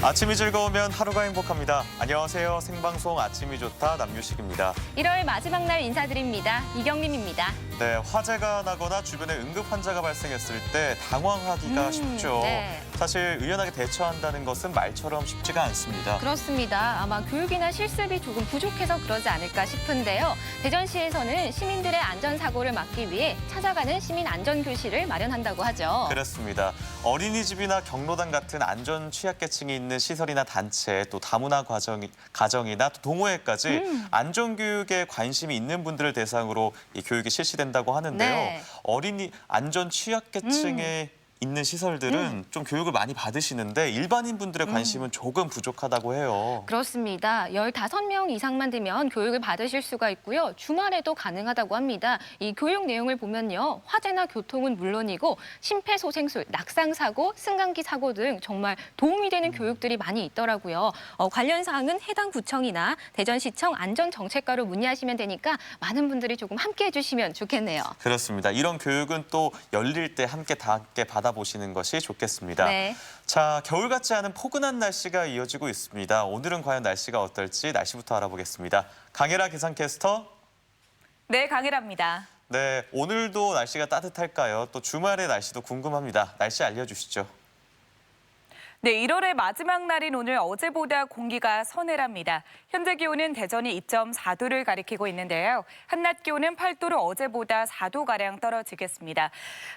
아침이 즐거우면 하루가 행복합니다. 안녕하세요. 생방송 아침이 좋다 남유식입니다. 1월 마지막 날 인사드립니다. 이경림입니다. 네, 화재가 나거나 주변에 응급 환자가 발생했을 때 당황하기가 쉽죠. 네. 사실 의연하게 대처한다는 것은 말처럼 쉽지가 않습니다. 그렇습니다. 아마 교육이나 실습이 조금 부족해서 그러지 않을까 싶은데요. 대전시에서는 시민들의 안전사고를 막기 위해 찾아가는 시민 안전교실을 마련한다고 하죠. 그렇습니다. 어린이집이나 경로당 같은 안전 취약계층이 있는 시설이나 단체, 또 다문화 가정이나 또 동호회까지 안전교육에 관심이 있는 분들을 대상으로 이 교육이 실시된다고 하는데요. 네. 어린이 안전 취약계층에 있는 시설들은 좀 교육을 많이 받으시는데 일반인 분들의 관심은 조금 부족하다고 해요. 그렇습니다. 15명 이상만 되면 교육을 받으실 수가 있고요. 주말에도 가능하다고 합니다. 이 교육 내용을 보면요. 화재나 교통은 물론이고 심폐소생술, 낙상사고, 승강기 사고 등 정말 도움이 되는 교육들이 많이 있더라고요. 관련 사항은 해당 구청이나 대전시청 안전정책과로 문의하시면 되니까 많은 분들이 조금 함께해 주시면 좋겠네요. 그렇습니다. 이런 교육은 또 열릴 때 함께 받아보시는 것이 좋겠습니다. 네. 자, 겨울 같지 않은 포근한 날씨가 이어지고 있습니다. 오늘은 과연 날씨가 어떨지 날씨부터 알아보겠습니다. 강혜라 기상캐스터. 네, 강혜라입니다. 네, 오늘도 날씨가 따뜻할까요? 또 주말의 날씨도 궁금합니다. 날씨 알려주시죠. 네, 1월의 마지막 날인 오늘 어제보다 공기가 서늘합니다. 현재 기온은 대전이 2.4도를 가리키고 있는데요. 한낮 기온은 8도로 어제보다 4도가량 떨어지겠습니다.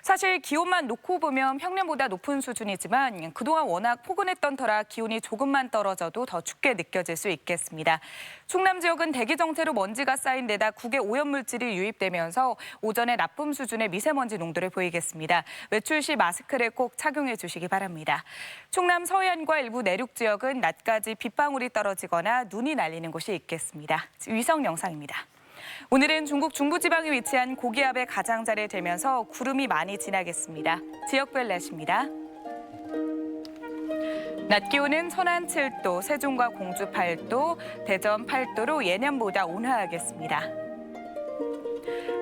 사실 기온만 놓고 보면 평년보다 높은 수준이지만 그동안 워낙 포근했던 터라 기온이 조금만 떨어져도 더 춥게 느껴질 수 있겠습니다. 충남 지역은 대기 정체로 먼지가 쌓인 데다 국외 오염물질이 유입되면서 오전에 나쁨 수준의 미세먼지 농도를 보이겠습니다. 외출 시 마스크를 꼭 착용해 주시기 바랍니다. 충남 서해안과 일부 내륙 지역은 낮까지 빗방울이 떨어지거나 눈이 날리는 곳이 있겠습니다. 위성 영상입니다. 오늘은 중국 중부지방에 위치한 고기압의 가장자리에 들면서 구름이 많이 지나겠습니다. 지역별 날씨입니다. 낮 기온은 천안 7도, 세종과 공주 8도, 대전 8도로 예년보다 온화하겠습니다.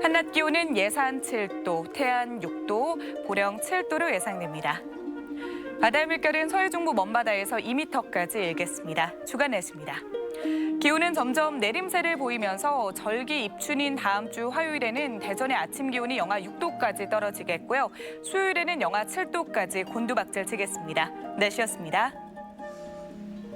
한낮 기온은 예산 7도, 태안 6도, 보령 7도로 예상됩니다. 바다의 물결은 서해 중부 먼바다에서 2m까지 일겠습니다. 주간 날씨입니다. 기온은 점점 내림세를 보이면서 절기 입춘인 다음 주 화요일에는 대전의 아침 기온이 영하 6도까지 떨어지겠고요. 수요일에는 영하 7도까지 곤두박질 치겠습니다. 날씨였습니다.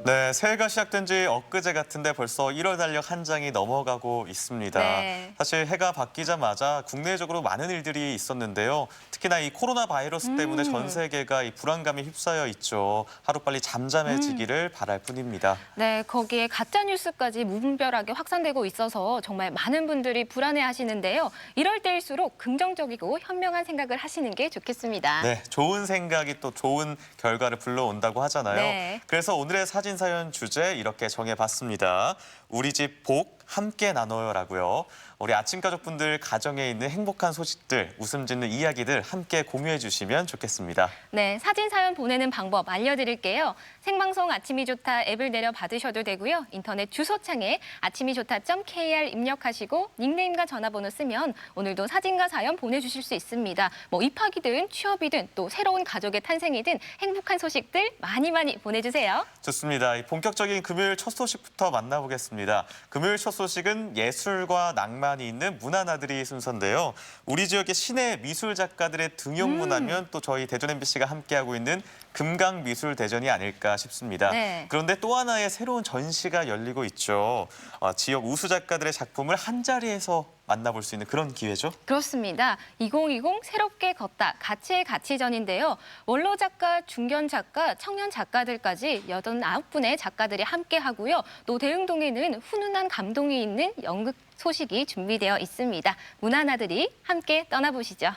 네, 새해가 시작된 지 엊그제 같은데 벌써 1월 달력 한 장이 넘어가고 있습니다. 네. 사실 해가 바뀌자마자 국내적으로 많은 일들이 있었는데요. 특히나 이 코로나 바이러스 때문에 전 세계가 이 불안감에 휩싸여 있죠. 하루빨리 잠잠해지기를 바랄 뿐입니다. 네, 거기에 가짜 뉴스까지 무분별하게 확산되고 있어서 정말 많은 분들이 불안해하시는데요. 이럴 때일수록 긍정적이고 현명한 생각을 하시는 게 좋겠습니다. 네, 좋은 생각이 또 좋은 결과를 불러온다고 하잖아요. 네. 그래서 오늘의 사진사연 주제 이렇게 정해봤습니다. 우리 집 복 함께 나눠요라고요. 우리 아침 가족분들 가정에 있는 행복한 소식들, 웃음 짓는 이야기들 함께 공유해 주시면 좋겠습니다. 네, 사진 사연 보내는 방법 알려드릴게요. 생방송 아침이 좋다 앱을 내려 받으셔도 되고요. 인터넷 주소창에 아침이좋다.kr 입력하시고 닉네임과 전화번호 쓰면 오늘도 사진과 사연 보내주실 수 있습니다. 뭐 입학이든 취업이든 또 새로운 가족의 탄생이든 행복한 소식들 많이 보내주세요. 좋습니다. 본격적인 금요일 첫 소식부터 만나보겠습니다. 금요일 첫 소식은 예술과 낭만이 있는 문화나들이 순서인데요. 우리 지역의 시내 미술 작가들의 등용문하면 또 저희 대전 MBC가 함께하고 있는 금강미술대전이 아닐까 싶습니다. 네. 그런데 또 하나의 새로운 전시가 열리고 있죠. 지역 우수 작가들의 작품을 한자리에서 만나볼 수 있는 그런 기회죠. 그렇습니다. 2020 새롭게 걷다 가치의 가치전인데요. 원로 작가, 중견 작가, 청년 작가들까지 89분의 작가들이 함께 하고요. 또 대흥동에는 훈훈한 감동이 있는 연극 소식이 준비되어 있습니다. 문화나들이 함께 떠나보시죠.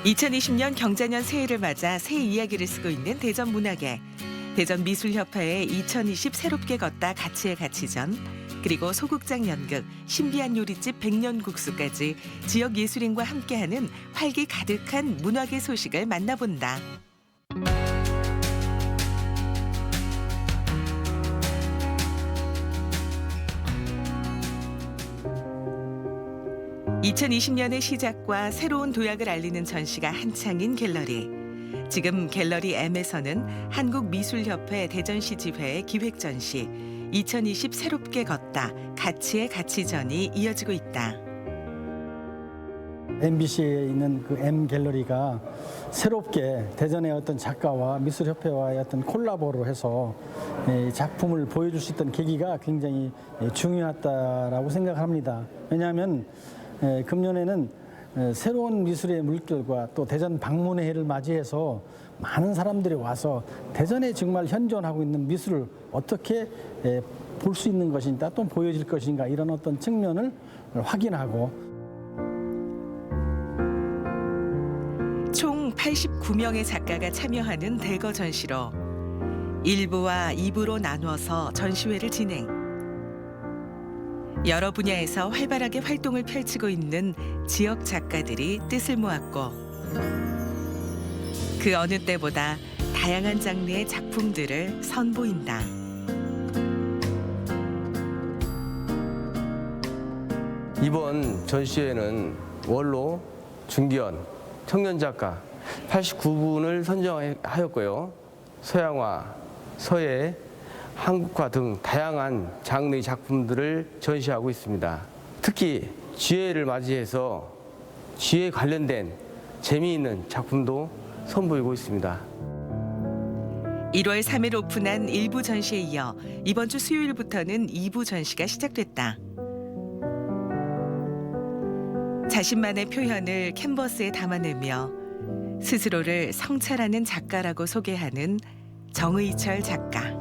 2020년 경자년 새해를 맞아 새해 이야기를 쓰고 있는 대전문학계. 대전미술협회의 2020 새롭게 걷다 가치의 가치전, 그리고 소극장 연극, 신비한 요리집 백년국수까지 지역 예술인과 함께하는 활기 가득한 문학의 소식을 만나본다. (2020년의) 시작과 새로운 도약을 알리는 전시가 한창인 갤러리. 지금 갤러리 M에서는 한국미술협회 대전시 지회의 기획전시 2020 새롭게 걷다 가치의 가치전이 이어지고 있다. MBC에 있는 그 M 갤러리가 새롭게 대전의 어떤 작가와 미술협회와의 어떤 콜라보로 해서 작품을 보여줄 수 있던 계기가 굉장히 중요하다라고 생각합니다. 왜냐하면 금년에는 새로운 미술의 물결과 또 대전 방문회를 맞이해서 많은 사람들이 와서 대전에 정말 현존하고 있는 미술을 어떻게 볼 수 있는 것인가 또 보여질 것인가 이런 어떤 측면을 확인하고 총 89명의 작가가 참여하는 대거 전시로 1부와 2부로 나누어서 전시회를 진행. 여러 분야에서 활발하게 활동을 펼치고 있는 지역 작가들이 뜻을 모았고 그 어느 때보다 다양한 장르의 작품들을 선보인다. 이번 전시회는 원로, 중견, 청년 작가 89분을 선정하였고요. 서양화, 서예, 한국화 등 다양한 장르의 작품들을 전시하고 있습니다. 특히 지혜를 맞이해서 지혜에 관련된 재미있는 작품도 선보이고 있습니다. 1월 3일 오픈한 1부 전시에 이어 이번 주 수요일부터는 2부 전시가 시작됐다. 자신만의 표현을 캔버스에 담아내며 스스로를 성찰하는 작가라고 소개하는 정의철 작가.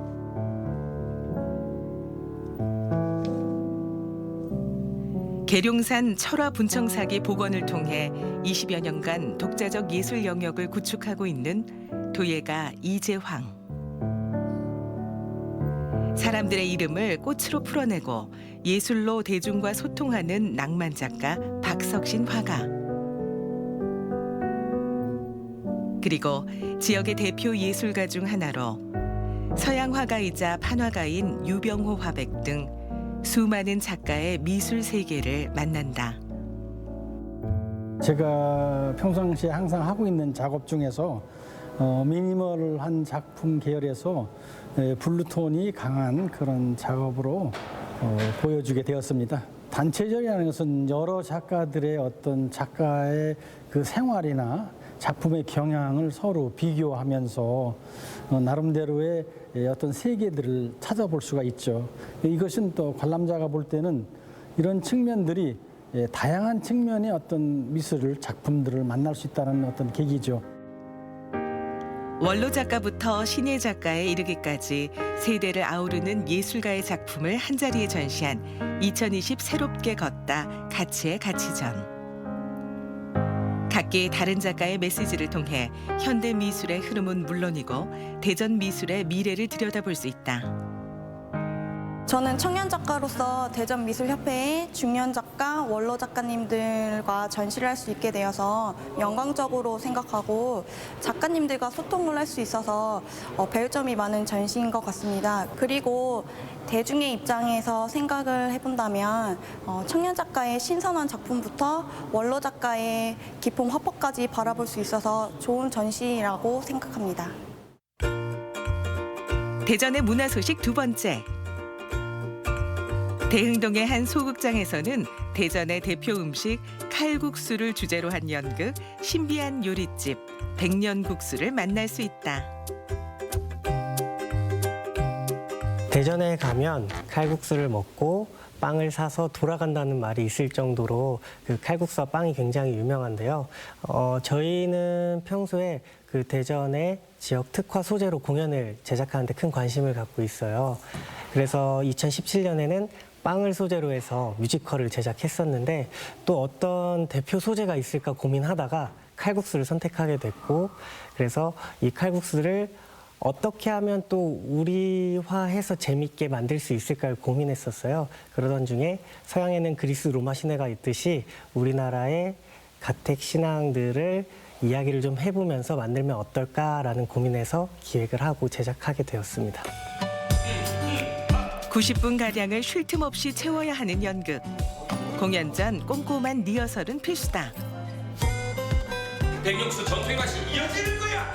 계룡산 철화 분청사기 복원을 통해 20여 년간 독자적 예술 영역을 구축하고 있는 도예가 이재황. 사람들의 이름을 꽃으로 풀어내고 예술로 대중과 소통하는 낭만 작가 박석신 화가. 그리고 지역의 대표 예술가 중 하나로 서양 화가이자 판화가인 유병호 화백 등 수많은 작가의 미술 세계를 만난다. 제가 평상시에 항상 하고 있는 작업 중에서 미니멀한 작품 계열에서 블루톤이 강한 그런 작업으로 보여주게 되었습니다. 단체전이라는 것은 여러 작가들의 어떤 작가의 그 생활이나 작품의 경향을 서로 비교하면서 나름대로의 어떤 세계들을 찾아볼 수가 있죠. 이것은 또 관람자가 볼 때는 이런 측면들이 다양한 측면의 어떤 미술을 작품들을 만날 수 있다는 어떤 계기죠. 원로 작가부터 신예 작가에 이르기까지 세대를 아우르는 예술가의 작품을 한자리에 전시한 2020 새롭게 걷다 가치의 가치전. 각기 다른 작가의 메시지를 통해 현대 미술의 흐름은 물론이고 대전 미술의 미래를 들여다볼 수 있다. 저는 청년 작가로서 대전미술협회의 중년 작가, 원로 작가님들과 전시를 할 수 있게 되어서 영광적으로 생각하고 작가님들과 소통을 할 수 있어서 배울 점이 많은 전시인 것 같습니다. 그리고 대중의 입장에서 생각을 해본다면 청년 작가의 신선한 작품부터 원로 작가의 기품 화법까지 바라볼 수 있어서 좋은 전시라고 생각합니다. 대전의 문화 소식 두 번째. 대흥동의 한 소극장에서는 대전의 대표 음식 칼국수를 주제로 한 연극 신비한 요리집 백년국수를 만날 수 있다. 대전에 가면 칼국수를 먹고 빵을 사서 돌아간다는 말이 있을 정도로 그 칼국수와 빵이 굉장히 유명한데요. 저희는 평소에 그 대전의 지역 특화 소재로 공연을 제작하는 데 큰 관심을 갖고 있어요. 그래서 2017년에는 빵을 소재로 해서 뮤지컬을 제작했었는데 또 어떤 대표 소재가 있을까 고민하다가 칼국수를 선택하게 됐고 그래서 이 칼국수를 어떻게 하면 또 우리화해서 재밌게 만들 수 있을까를 고민했었어요. 그러던 중에 서양에는 그리스 로마 시내가 있듯이 우리나라의 가택 신앙들을 이야기를 좀 해보면서 만들면 어떨까라는 고민에서 기획을 하고 제작하게 되었습니다. 90분가량을 쉴 틈 없이 채워야 하는 연극. 공연 전 꼼꼼한 리허설은 필수다. 백육수 전통의 맛이 이어지는 거야.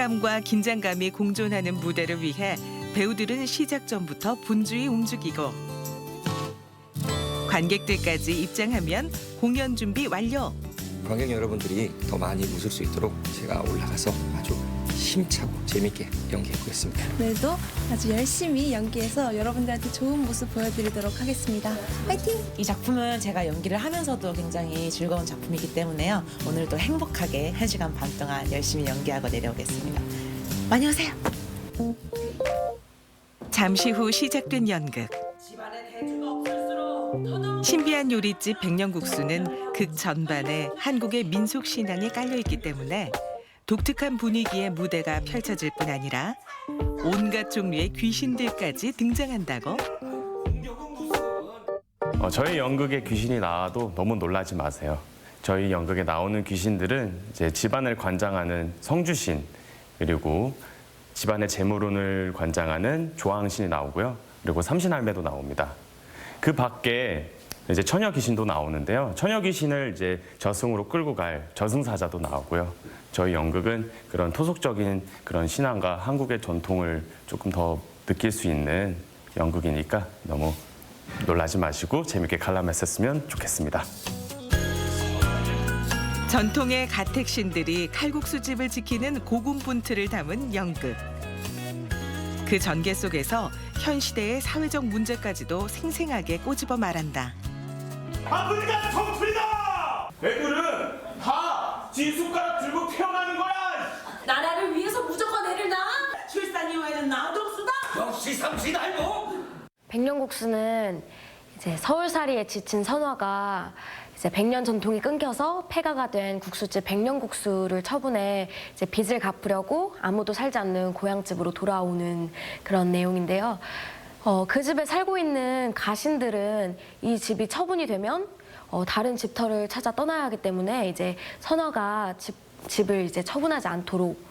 긴장감과 긴장감이 공존하는 무대를 위해 배우들은 시작 전부터 분주히 움직이고 관객들까지 입장하면 공연 준비 완료. 관객 여러분들이 더 많이 웃을 수 있도록 제가 올라가서 아주 힘차고 재밌게 연기해보겠습니다. 오늘도 아주 열심히 연기해서 여러분들한테 좋은 모습 보여드리도록 하겠습니다. 화이팅! 이 작품은 제가 연기를 하면서도 굉장히 즐거운 작품이기 때문에요. 오늘도 행복하게 1시간 반 동안 열심히 연기하고 내려오겠습니다. 많이 오세요. 잠시 후 시작된 연극. 신비한 요리집 백년국수는 극 전반에 한국의 민속 신앙이 깔려 있기 때문에 독특한 분위기의 무대가 펼쳐질 뿐 아니라 온갖 종류의 귀신들까지 등장한다고? 저희 연극에 귀신이 나와도 너무 놀라지 마세요. 저희 연극에 나오는 귀신들은 이제 집안을 관장하는 성주신, 그리고 집안의 재물운을 관장하는 조항신이 나오고요. 그리고 삼신할매도 나옵니다. 그 밖에 이제 처녀 귀신도 나오는데요. 처녀 귀신을 이제 저승으로 끌고 갈 저승사자도 나오고요. 저희 연극은 그런 토속적인 그런 신앙과 한국의 전통을 조금 더 느낄 수 있는 연극이니까 너무 놀라지 마시고 재밌게 관람했었으면 좋겠습니다. 전통의 가택신들이 칼국수집을 지키는 고군분투를 담은 연극. 그 전개 속에서 현 시대의 사회적 문제까지도 생생하게 꼬집어 말한다. 아프리카 정풀이다! 애들은 다 쥐숟가락 들고 태어나는 거야! 나라를 위해서 무조건 애를 낳아? 출산 이후에는 나도수다! 역시 삼시달고! 백년국수는 이제 서울살이에 지친 선화가 이제 100년 전통이 끊겨서 폐가가 된 국수집 백년국수를 처분해 이제 빚을 갚으려고 아무도 살지 않는 고향집으로 돌아오는 그런 내용인데요. 그 집에 살고 있는 가신들은 이 집이 처분이 되면 다른 집터를 찾아 떠나야 하기 때문에 이제 선화가 집을 이제 처분하지 않도록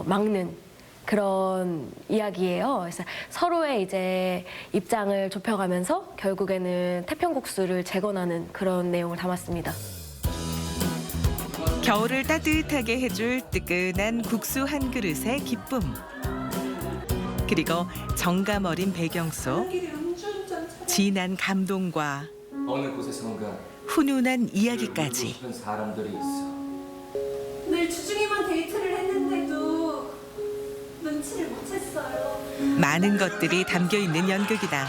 막는 그런 이야기예요. 그래서 서로의 이제 입장을 좁혀가면서 결국에는 태평국수를 재건하는 그런 내용을 담았습니다. 겨울을 따뜻하게 해줄 뜨끈한 국수 한 그릇의 기쁨. 그리고 정감 어린 배경 속 진한 감동과 어느 곳에선가 훈훈한 이야기까지. 싶은 사람들이 있어. 늘 주중에만 데이트를 했는데도 눈치를 못 챘어요. 많은 것들이 담겨 있는 연극이다.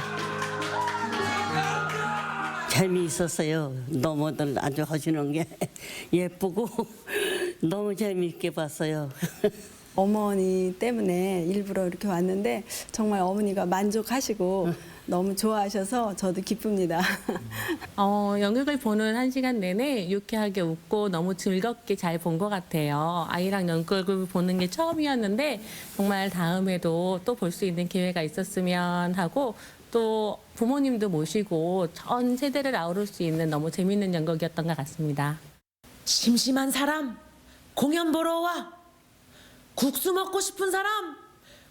재미있었어요. 너무들 아주 하시는 게 예쁘고 너무 재미있게 봤어요. 어머니 때문에 일부러 이렇게 왔는데 정말 어머니가 만족하시고 너무 좋아하셔서 저도 기쁩니다. 연극을 보는 1시간 내내 유쾌하게 웃고 너무 즐겁게 잘 본 것 같아요. 아이랑 연극을 보는 게 처음이었는데 정말 다음에도 또 볼 수 있는 기회가 있었으면 하고 또 부모님도 모시고 전 세대를 아우를 수 있는 너무 재밌는 연극이었던 것 같습니다. 심심한 사람 공연 보러 와. 국수 먹고 싶은 사람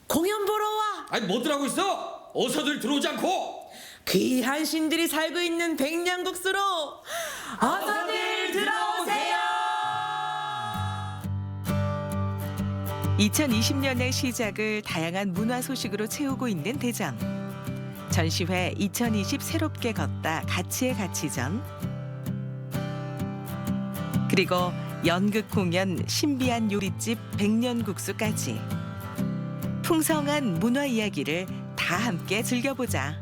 공연 보러 와. 아니 뭐들 하고 있어? 어서들 들어오지 않고! 귀한 신들이 살고 있는 백년국수로 어서들 들어오세요. 2020년의 시작을 다양한 문화 소식으로 채우고 있는 대전. 전시회 2020 새롭게 걷다 가치의 가치전. 그리고 연극 공연 신비한 요리집 백년국수까지. 풍성한 문화 이야기를 다 함께 즐겨보자.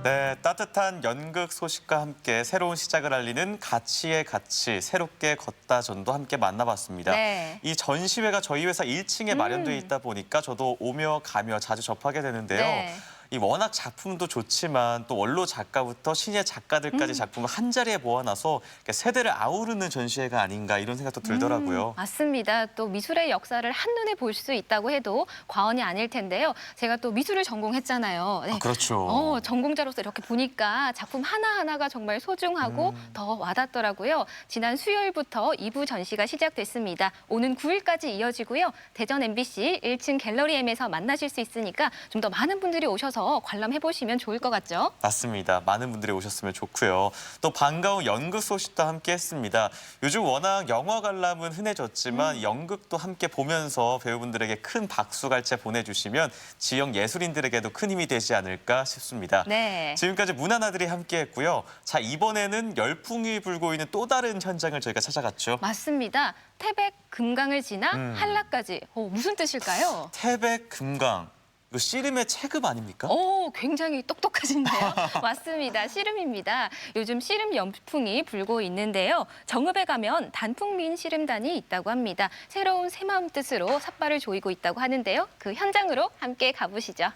네, 따뜻한 연극 소식과 함께 새로운 시작을 알리는 가치의 가치, 새롭게 걷다 전도 함께 만나봤습니다. 네. 이 전시회가 저희 회사 1층에 마련되어 있다 보니까 저도 오며 가며 자주 접하게 되는데요. 네. 이 워낙 작품도 좋지만 또 원로 작가부터 신예 작가들까지 작품을 한 자리에 모아놔서 세대를 아우르는 전시회가 아닌가 이런 생각도 들더라고요. 맞습니다. 또 미술의 역사를 한눈에 볼 수 있다고 해도 과언이 아닐 텐데요. 제가 또 미술을 전공했잖아요. 네. 아, 그렇죠. 전공자로서 이렇게 보니까 작품 하나하나가 정말 소중하고 더 와닿더라고요. 지난 수요일부터 2부 전시가 시작됐습니다. 오는 9일까지 이어지고요. 대전 MBC 1층 갤러리 M에서 만나실 수 있으니까 좀 더 많은 분들이 오셔서 오셔서 관람해보시면 좋을 것 같죠? 맞습니다. 많은 분들이 오셨으면 좋고요. 또 반가운 연극 소식도 함께 했습니다. 요즘 워낙 영화 관람은 흔해졌지만 연극도 함께 보면서 배우분들에게 큰 박수갈채 보내주시면 지역 예술인들에게도 큰 힘이 되지 않을까 싶습니다. 네. 지금까지 문화나들이 함께했고요. 자, 이번에는 열풍이 불고 있는 또 다른 현장을 저희가 찾아갔죠. 맞습니다. 태백 금강을 지나 한라까지. 무슨 뜻일까요? 태백 금강. 이거 씨름의 체급 아닙니까? 오, 굉장히 똑똑하신데요. 맞습니다. 씨름입니다. 요즘 씨름 열풍이 불고 있는데요. 정읍에 가면 단풍민 씨름단이 있다고 합니다. 새로운 새마음 뜻으로 삿발을 조이고 있다고 하는데요. 그 현장으로 함께 가보시죠.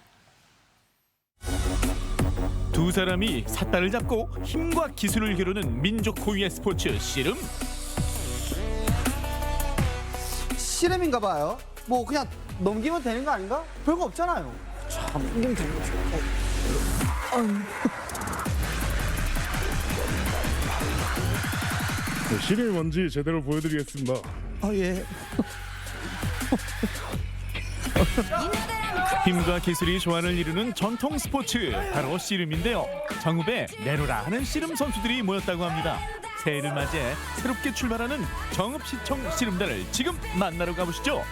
두 사람이 삿발을 잡고 힘과 기술을 기르는 민족 고유의 스포츠 씨름. 씨름인가 봐요. 뭐 그냥 넘기면 되는 거 아닌가? 별거 없잖아요. 참, 넘기면 되는 거죠. 씨름이 뭔지 제대로 보여드리겠습니다. 예. 힘과 기술이 조화를 이루는 전통 스포츠, 바로 씨름인데요. 정읍에 내로라 하는 씨름 선수들이 모였다고 합니다. 새해를 맞이해 새롭게 출발하는 정읍시청 씨름단을 지금 만나러 가보시죠.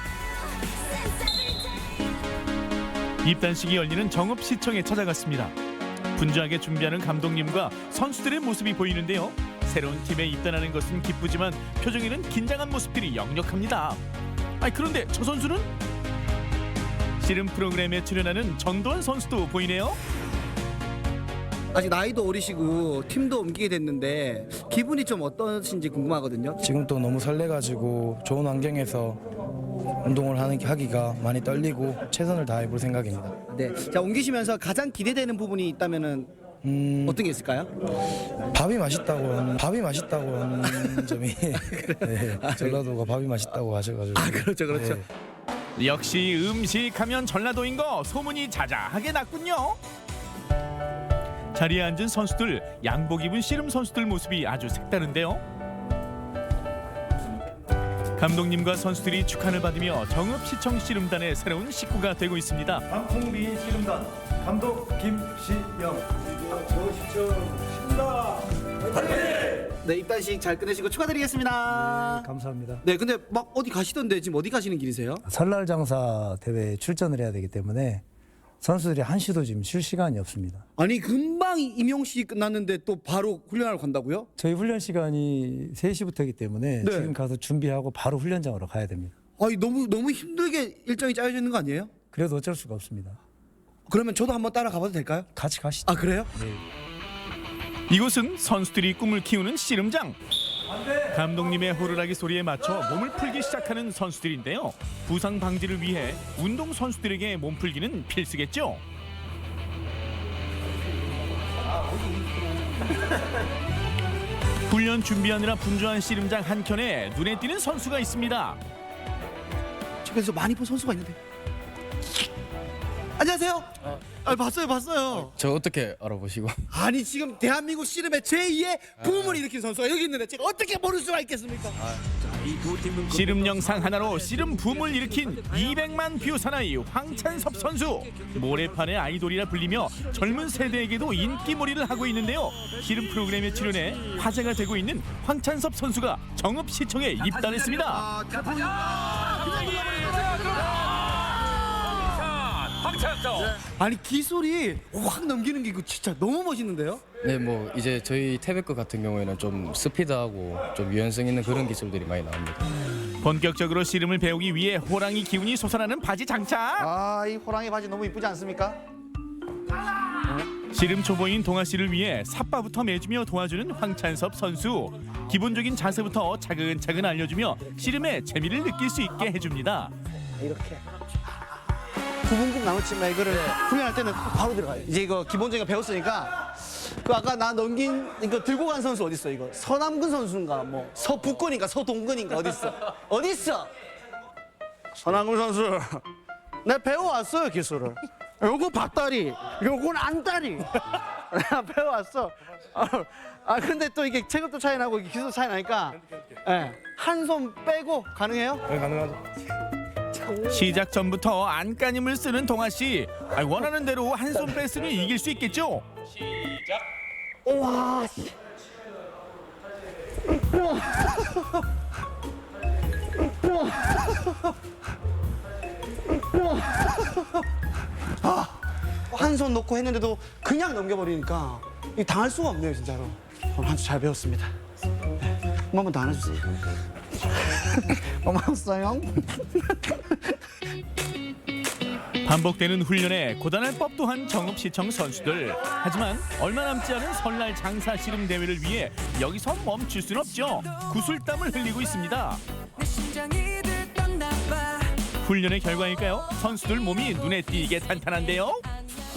입단식이 열리는 정읍시청에 찾아갔습니다. 분주하게 준비하는 감독님과 선수들의 모습이 보이는데요. 새로운 팀에 입단하는 것은 기쁘지만 표정에는 긴장한 모습들이 역력합니다. 그런데 저 선수는? 씨름 프로그램에 출연하는 전도환 선수도 보이네요. 아직 나이도 어리시고 팀도 옮기게 됐는데 기분이 좀 어떠신지 궁금하거든요. 지금 또 너무 설레가지고 좋은 환경에서 운동을 하기가 많이 떨리고 최선을 다해볼 생각입니다. 네. 자, 옮기시면서 가장 기대되는 부분이 있다면은 어떤 게 있을까요? 밥이 맛있다고 하는 점이 네, 전라도가 밥이 맛있다고 하셔가지고. 그렇죠. 네. 역시 음식하면 전라도인 거 소문이 자자하게 났군요. 자리에 앉은 선수들, 양복 입은 씨름 선수들 모습이 아주 색다른데요. 감독님과 선수들이 축하를 받으며 정읍시청 씨름단의 새로운 식구가 되고 있습니다. 단풍민 씨름단 감독 김시영. 정읍시청 씨름단. 네, 입단식 잘 끝내시고 축하드리겠습니다. 네, 감사합니다. 네, 근데 막 어디 가시던데 지금 어디 가시는 길이세요? 설날 장사 대회에 출전을 해야 되기 때문에 선수들이 한시도 지금 쉴 시간이 없습니다. 아니 금방 임용식 끝났는데 또 바로 훈련하러 간다고요? 저희 훈련 시간이 3시부터이기 때문에 네. 지금 가서 준비하고 바로 훈련장으로 가야 됩니다. 아니 너무 힘들게 일정이 짜여져 있는 거 아니에요? 그래도 어쩔 수가 없습니다. 그러면 저도 한번 따라 가봐도 될까요? 같이 가시죠. 아, 그래요? 네. 이곳은 선수들이 꿈을 키우는 씨름장. 감독님의 호루라기 소리에 맞춰 몸을 풀기 시작하는 선수들인데요. 부상 방지를 위해 운동 선수들에게 몸풀기는 필수겠죠. 훈련 준비하느라 분주한 씨름장 한켠에 눈에 띄는 선수가 있습니다. 저기서 많이 본 선수가 있는데. 안녕하세요. 봤어요. 저 어떻게 알아보시고? 아니 지금 대한민국 씨름의 제2의 붐을 일으킨 선수가 여기 있는데 제가 어떻게 모를 수가 있겠습니까? 씨름 영상 하나로 씨름 붐을 일으킨 200만 뷰 사나이 황찬섭 선수. 모래판의 아이돌이라 불리며 젊은 세대에게도 인기몰이를 하고 있는데요. 씨름 프로그램에 출연해 화제가 되고 있는 황찬섭 선수가 정읍시청에 입단했습니다. 아니 기술이 확 넘기는 게 이거 진짜 너무 멋있는데요? 네, 뭐 이제 저희 태백거 같은 경우에는 좀 스피드하고 좀 유연성 있는 그런 기술들이 많이 나옵니다. 본격적으로 씨름을 배우기 위해 호랑이 기운이 솟아나는 바지 장착. 이 호랑이 바지 너무 이쁘지 않습니까? 씨름 초보인 동아 씨를 위해 삿바부터 매주며 도와주는 황찬섭 선수. 기본적인 자세부터 차근차근 알려주며 씨름의 재미를 느낄 수 있게 해줍니다. 이렇게 9분 남았지만 이거를 훈련할 때는 바로 들어가요. 이제 이거 기본적인 거 배웠으니까 그 아까 나 넘긴 이거 들고 간 선수 어디 있어? 이거 서남근 선수인가 뭐 서북근인가 서동근인가 어디 있어? 서남근 선수, 내가 배워왔어요 기술을. 요거 밭다리, 요건 안다리. 내가 배워왔어. 근데 또 이게 체급도 차이 나고 기술 차이 나니까 한 손 빼고 가능해요? 네, 가능하죠. 시작 전부터 안간힘을 쓰는 동아 씨. 원하는 대로 한 손 뺐으니 이길 수 있겠죠? 시작. 우와. 한 손 놓고 했는데도 그냥 넘겨버리니까 이 당할 수가 없네요, 진짜로. 오늘 한수 잘 배웠습니다. 네. 한 번 더 안아주세요. 고마웠어요. 반복되는 훈련에 고단할 법도 한 정읍시청 선수들. 하지만 얼마 남지 않은 설날 장사 씨름 대회를 위해 여기서 멈출 순 없죠. 구슬땀을 흘리고 있습니다. 훈련의 결과일까요? 선수들 몸이 눈에 띄게 탄탄한데요.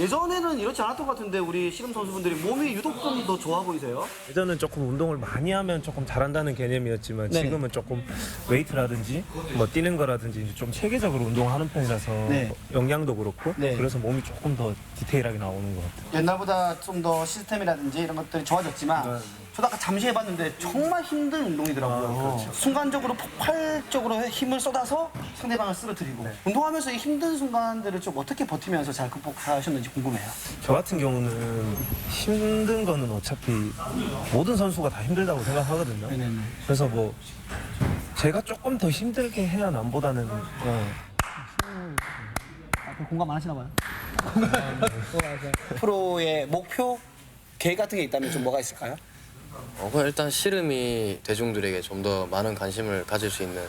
예전에는 이렇지 않았던 것 같은데 우리 씨름 선수분들이 몸이 유독 좀 더 좋아 보이세요? 예전은 조금 운동을 많이 하면 조금 잘한다는 개념이었지만 네네. 지금은 조금 웨이트라든지 뭐 뛰는 거라든지 이제 좀 체계적으로 운동하는 편이라서 네. 영양도 그렇고 네. 그래서 몸이 조금 더 디테일하게 나오는 것 같아요. 옛날보다 좀 더 시스템이라든지 이런 것들이 좋아졌지만 저도 아까 잠시 해봤는데 정말 힘든 운동이더라고요. 순간적으로 폭발적으로 힘을 쏟아서 상대방을 쓰러뜨리고 운동하면서 이 힘든 순간들을 좀 어떻게 버티면서 잘 극복하셨는지 궁금해요. 저 같은 경우는 힘든 거는 어차피 모든 선수가 다 힘들다고 생각하거든요. 그래서 뭐 제가 조금 더 힘들게 해야 남보다는 공감 안 하시나 봐요. 프로의 목표, 계획 같은 게 있다면 좀 뭐가 있을까요? 그냥 일단 씨름이 대중들에게 좀 더 많은 관심을 가질 수 있는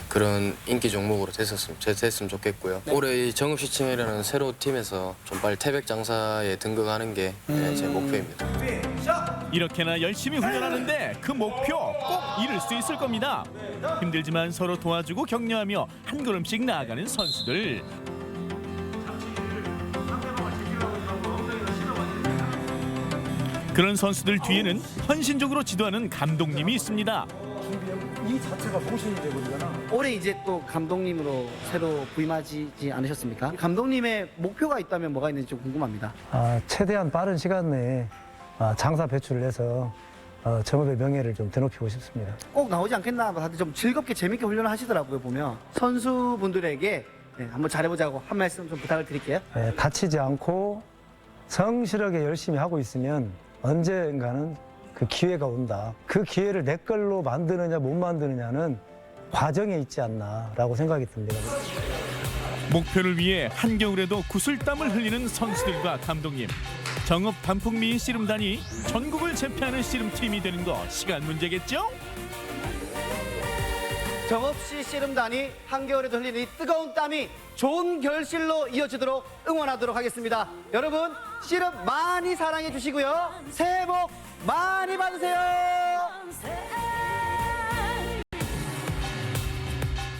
그런 인기 종목으로 됐으면 좋겠고요. 올해 이 정읍시청이라는 새로운 팀에서 좀 빨리 태백 장사에 등극하는 게 제 목표입니다. 이렇게나 열심히 훈련하는데 그 목표 꼭 이룰 수 있을 겁니다. 힘들지만 서로 도와주고 격려하며 한 걸음씩 나아가는 선수들. 그런 선수들 뒤에는 헌신적으로 지도하는 감독님이 있습니다. 이 자체가 모션이 되거든요. 올해 이제 또 감독님으로 새로 부임하지 않으셨습니까? 감독님의 목표가 있다면 뭐가 있는지 좀 궁금합니다. 최대한 빠른 시간 내에 장사 배출을 해서 정읍의 명예를 좀 드높이고 싶습니다. 꼭 나오지 않겠나 다들 좀 즐겁게 재밌게 훈련을 하시더라고요. 보면 선수분들에게 한번 잘해보자고 한 말씀 좀 부탁을 드릴게요. 다치지 않고 성실하게 열심히 하고 있으면 언젠가는 그 기회가 온다. 그 기회를 내 걸로 만드느냐 못 만드느냐는 과정에 있지 않나라고 생각이 듭니다. 목표를 위해 한겨울에도 구슬땀을 흘리는 선수들과 감독님. 정읍 단풍미인 씨름단이 전국을 제패하는 씨름팀이 되는 거 시간 문제겠죠? 정없이 씨름단이 한겨울에도 흘리는 이 뜨거운 땀이 좋은 결실로 이어지도록 응원하도록 하겠습니다. 여러분 씨름 많이 사랑해 주시고요. 새해 복 많이 받으세요.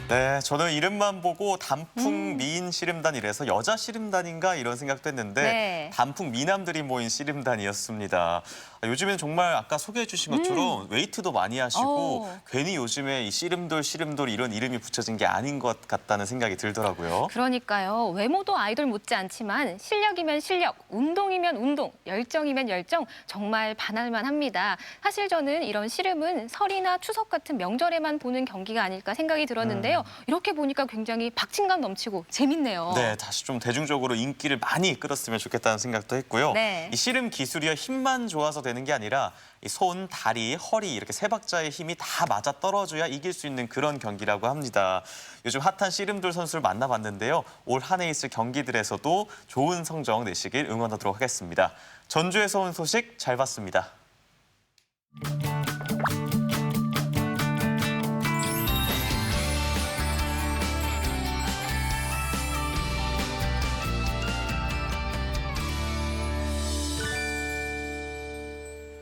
네, 저는 이름만 보고 단풍 미인 씨름단이라서 여자 씨름단인가 이런 생각도 했는데 네. 단풍 미남들이 모인 씨름단이었습니다. 요즘엔 정말 아까 소개해 주신 것처럼 웨이트도 많이 하시고 괜히 요즘에 이 씨름돌 이런 이름이 붙여진 게 아닌 것 같다는 생각이 들더라고요. 그러니까요. 외모도 아이돌 못지않지만 실력이면 실력, 운동이면 운동, 열정이면 열정 정말 반할만 합니다. 사실 저는 이런 씨름은 설이나 추석 같은 명절에만 보는 경기가 아닐까 생각이 들었는데요. 이렇게 보니까 굉장히 박진감 넘치고 재밌네요. 네, 다시 좀 대중적으로 인기를 많이 끌었으면 좋겠다는 생각도 했고요. 네. 이 씨름 기술이야 힘만 좋아서 되는 게 아니라 이 손, 다리, 허리 이렇게 세 박자의 힘이 다 맞아 떨어져야 이길 수 있는 그런 경기라고 합니다. 요즘 핫한 씨름돌 선수를 만나봤는데요. 올 한 해 있을 경기들에서도 좋은 성적 내시길 응원하도록 하겠습니다. 전주에서 온 소식 잘 봤습니다.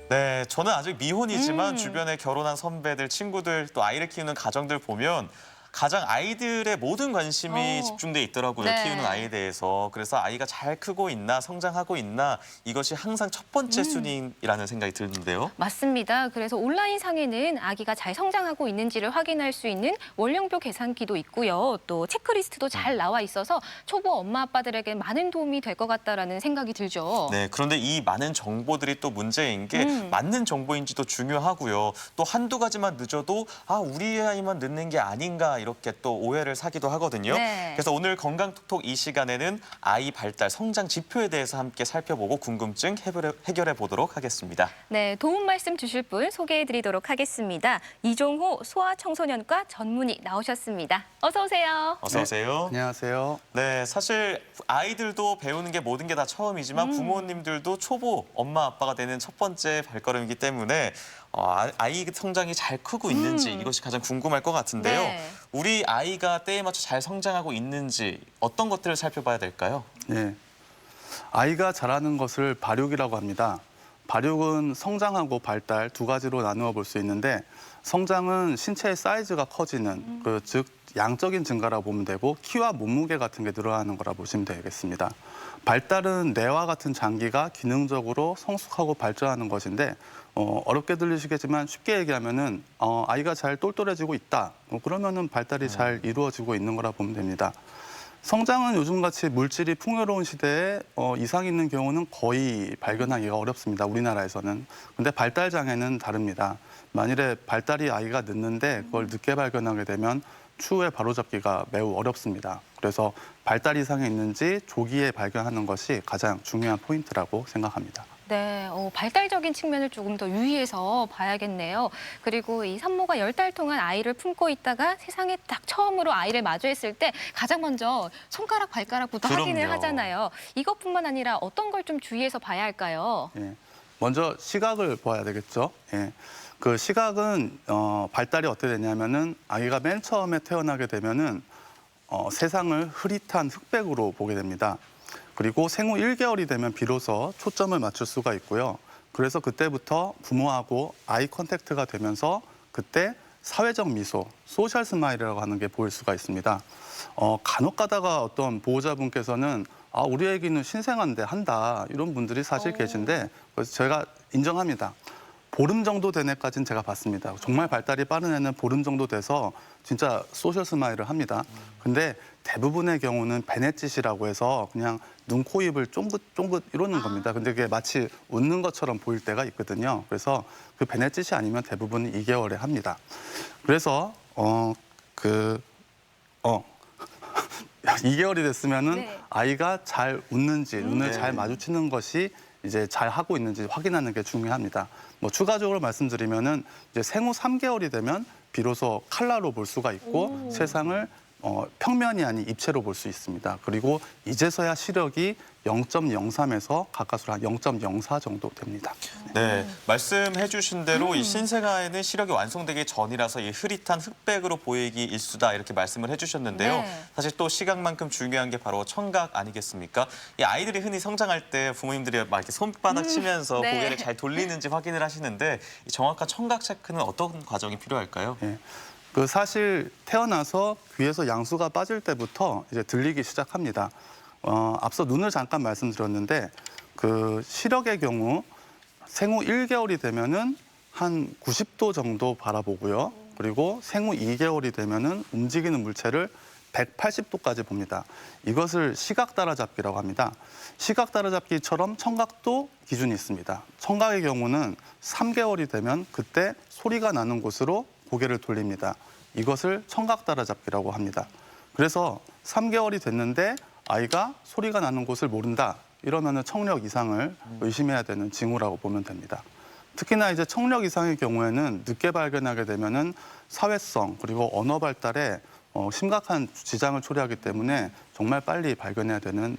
네, 저는 아직 미혼이지만 주변에 결혼한 선배들, 친구들, 또 아이를 키우는 가정들 보면 가장 아이들의 모든 관심이 집중돼 있더라고요. 네. 키우는 아이에 대해서. 그래서 아이가 잘 크고 있나, 성장하고 있나 이것이 항상 첫 번째 순위라는 생각이 드는데요. 맞습니다. 그래서 온라인상에는 아기가 잘 성장하고 있는지를 확인할 수 있는 원령표 계산기도 있고요. 또 체크리스트도 잘 나와 있어서 초보 엄마 아빠들에게 많은 도움이 될 것 같다라는 생각이 들죠. 네, 그런데 이 많은 정보들이 또 문제인 게 맞는 정보인지도 중요하고요. 또 한두 가지만 늦어도 우리 아이만 늦는 게 아닌가 이렇게 또 오해를 사기도 하거든요. 네. 그래서 오늘 건강톡톡 이 시간에는 아이 발달 성장 지표에 대해서 함께 살펴보고 궁금증 해결해 보도록 하겠습니다. 네, 도움 말씀 주실 분 소개해드리도록 하겠습니다. 이종호 소아청소년과 전문의 나오셨습니다. 어서 오세요. 어서 오세요. 안녕하세요. 네, 사실 아이들도 배우는 게 모든 게 다 처음이지만 부모님들도 초보 엄마 아빠가 되는 첫 번째 발걸음이기 때문에 아이 성장이 잘 크고 있는지 이것이 가장 궁금할 것 같은데요. 네. 우리 아이가 때에 맞춰 잘 성장하고 있는지 어떤 것들을 살펴봐야 될까요? 네. 아이가 자라는 것을 발육이라고 합니다. 발육은 성장하고 발달 두 가지로 나누어 볼 수 있는데 성장은 신체의 사이즈가 커지는 즉 양적인 증가라고 보면 되고 키와 몸무게 같은 게 늘어나는 거라 보시면 되겠습니다. 발달은 뇌와 같은 장기가 기능적으로 성숙하고 발전하는 것인데 어렵게 들리시겠지만 쉽게 얘기하면은 아이가 잘 똘똘해지고 있다. 그러면은 발달이 잘 이루어지고 있는 거라 보면 됩니다. 성장은 요즘같이 물질이 풍요로운 시대에 이상 있는 경우는 거의 발견하기가 어렵습니다. 우리나라에서는. 근데 발달 장애는 다릅니다. 만일에 발달이 아이가 늦는데 그걸 늦게 발견하게 되면 추후에 바로잡기가 매우 어렵습니다. 그래서 발달 이상이 있는지 조기에 발견하는 것이 가장 중요한 포인트라고 생각합니다. 네, 발달적인 측면을 조금 더 유의해서 봐야겠네요. 그리고 이 산모가 10달 동안 아이를 품고 있다가 세상에 딱 처음으로 아이를 마주했을 때 가장 먼저 손가락, 발가락부터 확인을 하잖아요. 이것뿐만 아니라 어떤 걸 좀 주의해서 봐야 할까요? 예. 먼저 시각을 봐야 되겠죠. 예. 그 시각은 발달이 어떻게 되냐면은 아이가 맨 처음에 태어나게 되면은 세상을 흐릿한 흑백으로 보게 됩니다. 그리고 생후 1개월이 되면 비로소 초점을 맞출 수가 있고요. 그래서 그때부터 부모하고 아이 컨택트가 되면서 그때 사회적 미소, 소셜 스마일이라고 하는 게 보일 수가 있습니다. 간혹 가다가 어떤 보호자분께서는 우리 애기는 신생아인데 한다 이런 분들이 사실 계신데 그래서 제가 인정합니다. 보름 정도 된 애까지는 제가 봤습니다. 정말 발달이 빠른 애는 보름 정도 돼서 진짜 소셜 스마일을 합니다. 근데 대부분의 경우는 베넷짓이라고 해서 그냥 눈, 코, 입을 쫑긋쫑긋 이러는 겁니다. 근데 그게 마치 웃는 것처럼 보일 때가 있거든요. 그래서 그 베넷짓이 아니면 대부분 2개월에 합니다. 그래서 2개월이 됐으면은 아이가 잘 웃는지 눈을 잘 마주치는 것이 이제 잘 하고 있는지 확인하는 게 중요합니다. 뭐 추가적으로 말씀드리면은 이제 생후 3개월이 되면 비로소 칼라로 볼 수가 있고 세상을 평면이 아닌 입체로 볼 수 있습니다. 그리고 이제서야 시력이 0.03에서 가까스로 한 0.04 정도 됩니다. 네, 말씀해 주신 대로 이 신생아에는 시력이 완성되기 전이라서 이 흐릿한 흑백으로 보이기 일수다 이렇게 말씀을 해주셨는데요. 네. 사실 또 시각만큼 중요한 게 바로 청각 아니겠습니까? 이 아이들이 흔히 성장할 때 부모님들이 막 이렇게 손바닥 치면서 네. 고개를 잘 돌리는지 확인을 하시는데 이 정확한 청각 체크는 어떤 과정이 필요할까요? 네. 그 사실 태어나서 귀에서 양수가 빠질 때부터 이제 들리기 시작합니다. 앞서 눈을 잠깐 말씀드렸는데 그 시력의 경우 생후 1개월이 되면은 한 90도 정도 바라보고요. 그리고 생후 2개월이 되면은 움직이는 물체를 180도까지 봅니다. 이것을 시각 따라잡기라고 합니다. 시각 따라잡기처럼 청각도 기준이 있습니다. 청각의 경우는 3개월이 되면 그때 소리가 나는 곳으로 고개를 돌립니다. 이것을 청각 따라잡기라고 합니다. 그래서 3개월이 됐는데 아이가 소리가 나는 곳을 모른다. 이러면은 청력 이상을 의심해야 되는 징후라고 보면 됩니다. 특히나 이제 청력 이상의 경우에는 늦게 발견하게 되면은 사회성 그리고 언어 발달에 심각한 지장을 초래하기 때문에 정말 빨리 발견해야 되는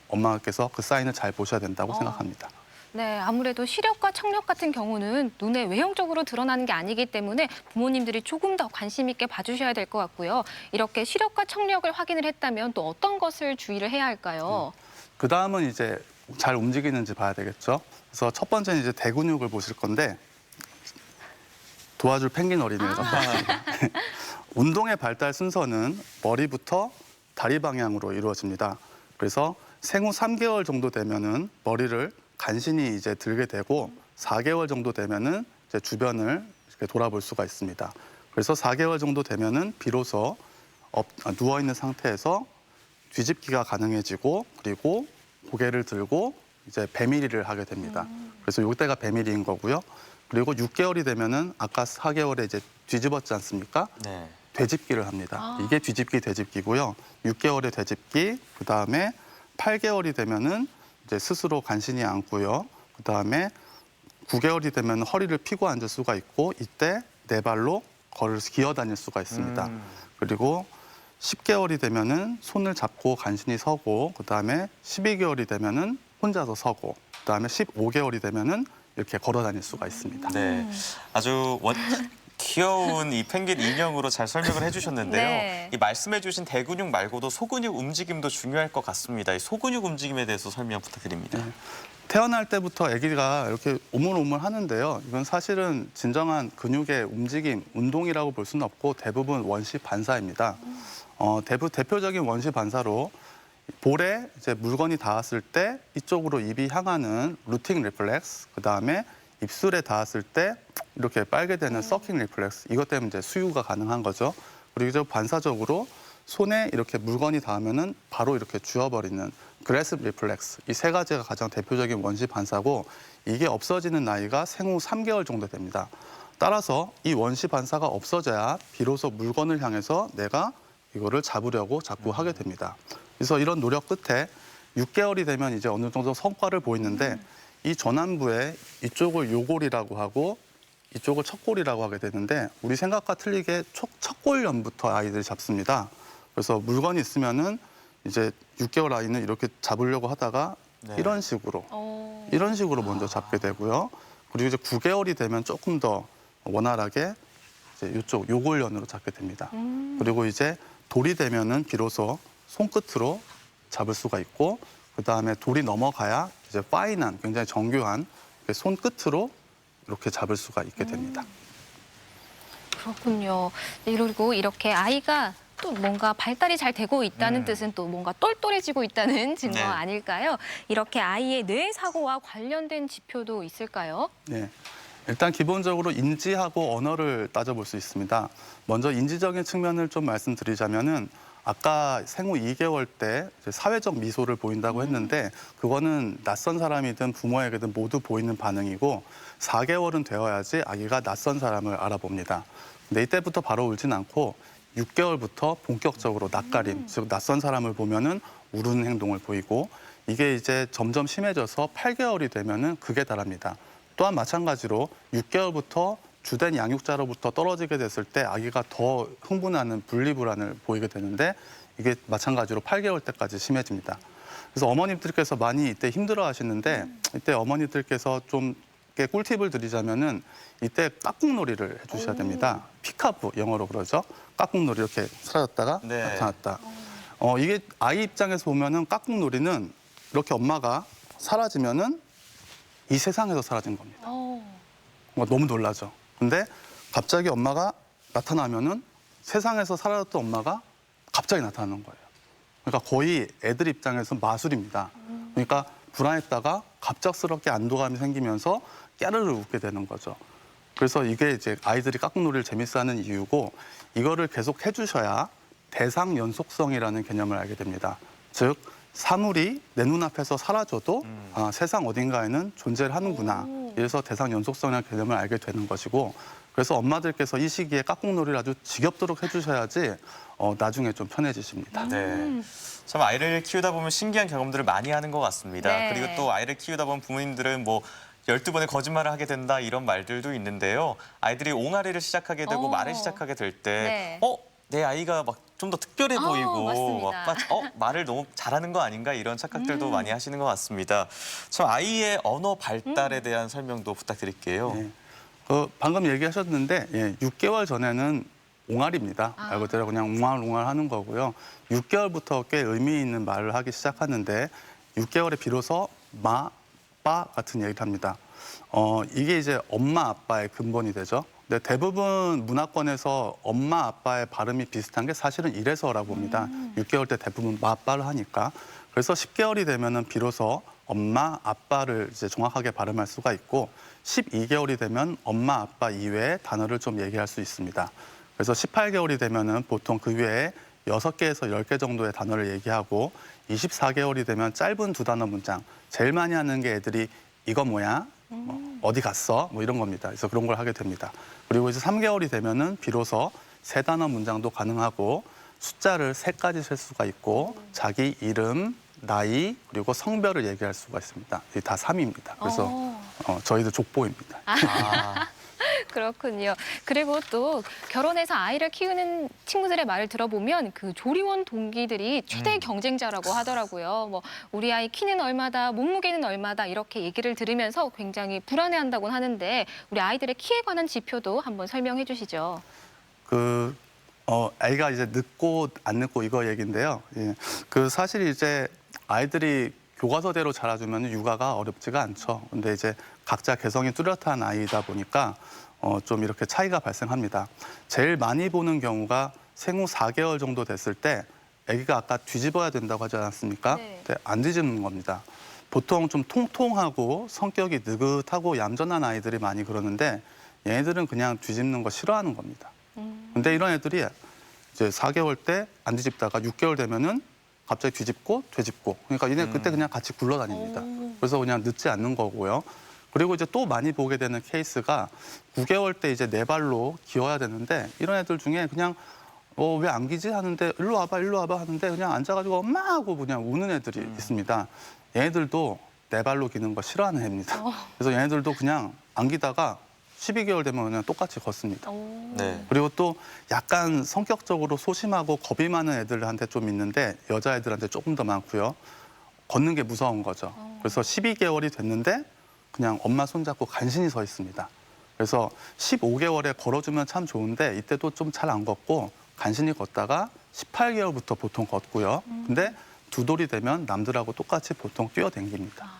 엄마께서 그 사인을 잘 보셔야 된다고 생각합니다. 네, 아무래도 시력과 청력 같은 경우는 눈에 외형적으로 드러나는 게 아니기 때문에 부모님들이 조금 더 관심 있게 봐주셔야 될 것 같고요. 이렇게 시력과 청력을 확인을 했다면 또 어떤 것을 주의를 해야 할까요? 그 다음은 이제 잘 움직이는지 봐야 되겠죠. 그래서 첫 번째는 이제 대근육을 보실 건데 도와줄 펭귄 어린이가 운동의 발달 순서는 머리부터 다리 방향으로 이루어집니다. 그래서 생후 3개월 정도 되면은 머리를 간신히 이제 들게 되고 4개월 정도 되면은 이제 주변을 이렇게 돌아볼 수가 있습니다. 그래서 4개월 정도 되면은 비로소 누워 있는 상태에서 뒤집기가 가능해지고 그리고 고개를 들고 이제 배밀이를 하게 됩니다. 그래서 이때가 배밀이인 거고요. 그리고 6개월이 되면은 아까 4개월에 이제 뒤집었지 않습니까? 네. 되짚기를 합니다. 이게 뒤집기, 되짚기고요. 6개월의 되짚기, 그다음에 8개월이 되면은 이제 스스로 간신히 앉고요. 그다음에 9개월이 되면 허리를 펴고 앉을 수가 있고 이때 네 발로 기어 다닐 수가 있습니다. 그리고 10개월이 되면은 손을 잡고 간신히 서고 그다음에 12개월이 되면은 혼자서 서고 그다음에 15개월이 되면은 이렇게 걸어 다닐 수가 있습니다. 네, 아주 귀여운 이 펭귄 인형으로 잘 설명을 해주셨는데요. 네. 이 말씀해주신 대근육 말고도 소근육 움직임도 중요할 것 같습니다. 이 소근육 움직임에 대해서 설명 부탁드립니다. 태어날 때부터 아기가 이렇게 오물오물 하는데요. 이건 사실은 진정한 근육의 움직임, 운동이라고 볼 수는 없고 대부분 원시 반사입니다. 대표적인 원시 반사로 볼에 이제 물건이 닿았을 때 이쪽으로 입이 향하는 루팅 리플렉스, 그다음에 입술에 닿았을 때 이렇게 빨게 되는 서킹 리플렉스, 이것 때문에 이제 수유가 가능한 거죠. 그리고 이제 반사적으로 손에 이렇게 물건이 닿으면은 바로 이렇게 주워버리는 그레습 리플렉스, 이 세 가지가 가장 대표적인 원시 반사고 이게 없어지는 나이가 생후 3개월 정도 됩니다. 따라서 이 원시 반사가 없어져야 비로소 물건을 향해서 내가 이거를 잡으려고 자꾸 하게 됩니다. 그래서 이런 노력 끝에 6개월이 되면 이제 어느 정도 성과를 보이는데 이 전완부에 이쪽을 요골이라고 하고 이쪽을 척골이라고 하게 되는데 우리 생각과 틀리게 척골연부터 아이들이 잡습니다. 그래서 물건이 있으면은 이제 6개월 아이는 이렇게 잡으려고 하다가 이런 식으로 먼저 잡게 되고요. 그리고 이제 9개월이 되면 조금 더 원활하게 이제 이쪽 요골연으로 잡게 됩니다. 그리고 이제 돌이 되면은 비로소 손끝으로 잡을 수가 있고 그 다음에 돌이 넘어가야 이제 파인한 굉장히 정교한 손끝으로 이렇게 잡을 수가 있게 됩니다. 그렇군요. 그리고 이렇게 아이가 또 뭔가 발달이 잘 되고 있다는 뜻은 또 뭔가 똘똘해지고 있다는 증거 네. 아닐까요? 이렇게 아이의 뇌 사고와 관련된 지표도 있을까요? 네. 일단 기본적으로 인지하고 언어를 따져볼 수 있습니다. 먼저 인지적인 측면을 좀 말씀드리자면은 아까 생후 2개월 때 이제 사회적 미소를 보인다고 했는데 그거는 낯선 사람이든 부모에게든 모두 보이는 반응이고 4개월은 되어야지 아기가 낯선 사람을 알아봅니다. 근데 이때부터 바로 울진 않고 6개월부터 본격적으로 낯가림, 즉 낯선 사람을 보면은 우는 행동을 보이고 이게 이제 점점 심해져서 8개월이 되면은 극에 달합니다. 또한 마찬가지로 6개월부터 주된 양육자로부터 떨어지게 됐을 때 아기가 더 흥분하는 분리불안을 보이게 되는데 이게 마찬가지로 8개월 때까지 심해집니다. 그래서 어머님들께서 많이 이때 힘들어 하시는데 이때 어머니들께서 좀 꿀팁을 드리자면은 이때 깍꿍놀이를 해주셔야 됩니다. 피카부 영어로 그러죠. 깍꿍놀이 이렇게 사라졌다가 나타났다. 이게 아이 입장에서 보면은 깍꿍놀이는 이렇게 엄마가 사라지면은 이 세상에서 사라진 겁니다. 너무 놀라죠. 근데 갑자기 엄마가 나타나면은 세상에서 사라졌던 엄마가 갑자기 나타나는 거예요. 그러니까 거의 애들 입장에서 마술입니다. 그러니까 불안했다가 갑작스럽게 안도감이 생기면서 깨르르 웃게 되는 거죠. 그래서 이게 이제 아이들이 깍꿍놀이를 재밌어하는 이유고 이거를 계속 해주셔야 대상 연속성이라는 개념을 알게 됩니다. 즉 사물이 내 눈앞에서 사라져도 세상 어딘가에는 존재를 하는구나. 이래서 대상 연속성이라는 개념을 알게 되는 것이고 그래서 엄마들께서 이 시기에 깍꿍놀이를 아주 지겹도록 해주셔야지 나중에 좀 편해지십니다. 네. 참 아이를 키우다 보면 신기한 경험들을 많이 하는 것 같습니다. 네. 그리고 또 아이를 키우다 보면 부모님들은 뭐 12번의 거짓말을 하게 된다 이런 말들도 있는데요. 아이들이 옹알이를 시작하게 되고 말을 시작하게 될 때 내 아이가 막 좀 더 특별해 보이고 맞습니다. 말을 너무 잘하는 거 아닌가 이런 착각들도 많이 하시는 것 같습니다. 참 아이의 언어 발달에 대한 설명도 부탁드릴게요. 네. 방금 얘기하셨는데 6개월 전에는 옹알입니다. 말 그대로 그냥 옹알옹알 하는 거고요. 6개월부터 꽤 의미 있는 말을 하기 시작하는데 6개월에 비로소 마, 빠 같은 얘기를 합니다. 이게 이제 엄마, 아빠의 근본이 되죠. 근데 대부분 문화권에서 엄마, 아빠의 발음이 비슷한 게 사실은 이래서라고 봅니다. 6개월 때 대부분 마빠를 하니까. 그래서 10개월이 되면은 비로소 엄마, 아빠를 이제 정확하게 발음할 수가 있고 12개월이 되면 엄마, 아빠 이외의 단어를 좀 얘기할 수 있습니다. 그래서 18개월이 되면은 보통 그 외에 6개에서 10개 정도의 단어를 얘기하고 24개월이 되면 짧은 2단어 문장. 제일 많이 하는 게 애들이 이거 뭐야? 어디 갔어? 뭐 이런 겁니다. 그래서 그런 걸 하게 됩니다. 그리고 이제 3개월이 되면은 비로소 세 단어 문장도 가능하고 숫자를 3가지 셀 수가 있고 자기 이름, 나이, 그리고 성별을 얘기할 수가 있습니다. 이게 다 3입니다. 그래서 저희도 족보입니다. 그렇군요. 그리고 또 결혼해서 아이를 키우는 친구들의 말을 들어보면 그 조리원 동기들이 최대 경쟁자라고 하더라고요. 뭐 우리 아이 키는 얼마다, 몸무게는 얼마다 이렇게 얘기를 들으면서 굉장히 불안해한다고 하는데 우리 아이들의 키에 관한 지표도 한번 설명해 주시죠. 아이가 이제 늦고 안 늦고 이거 얘기인데요. 예. 사실 이제 아이들이 교과서대로 자라주면 육아가 어렵지가 않죠. 근데 이제 각자 개성이 뚜렷한 아이다 보니까 좀 이렇게 차이가 발생합니다. 제일 많이 보는 경우가 생후 4개월 정도 됐을 때 아기가 아까 뒤집어야 된다고 하지 않았습니까? 네. 근데 안 뒤집는 겁니다. 보통 좀 통통하고 성격이 느긋하고 얌전한 아이들이 많이 그러는데 얘네들은 그냥 뒤집는 거 싫어하는 겁니다. 근데 이런 애들이 이제 4개월 때 안 뒤집다가 6개월 되면은 갑자기 뒤집고 되짚고 그러니까 얘네 그때 그냥 같이 굴러다닙니다. 그래서 그냥 늦지 않는 거고요. 그리고 이제 또 많이 보게 되는 케이스가 9개월 때 이제 4발로 기어야 되는데 이런 애들 중에 그냥 왜 안 기지 하는데 일로 와봐 하는데 그냥 앉아가지고 엄마 하고 그냥 우는 애들이 있습니다. 얘네들도 4발로 기는 거 싫어하는 애입니다. 그래서 얘네들도 그냥 안 기다가 12개월 되면 그냥 똑같이 걷습니다. 네. 그리고 또 약간 성격적으로 소심하고 겁이 많은 애들한테 좀 있는데 여자애들한테 조금 더 많고요. 걷는 게 무서운 거죠. 그래서 12개월이 됐는데 그냥 엄마 손잡고 간신히 서 있습니다. 그래서 15개월에 걸어주면 참 좋은데 이때도 좀 잘 안 걷고 간신히 걷다가 18개월부터 보통 걷고요. 근데 2돌이 되면 남들하고 똑같이 보통 뛰어댕깁니다.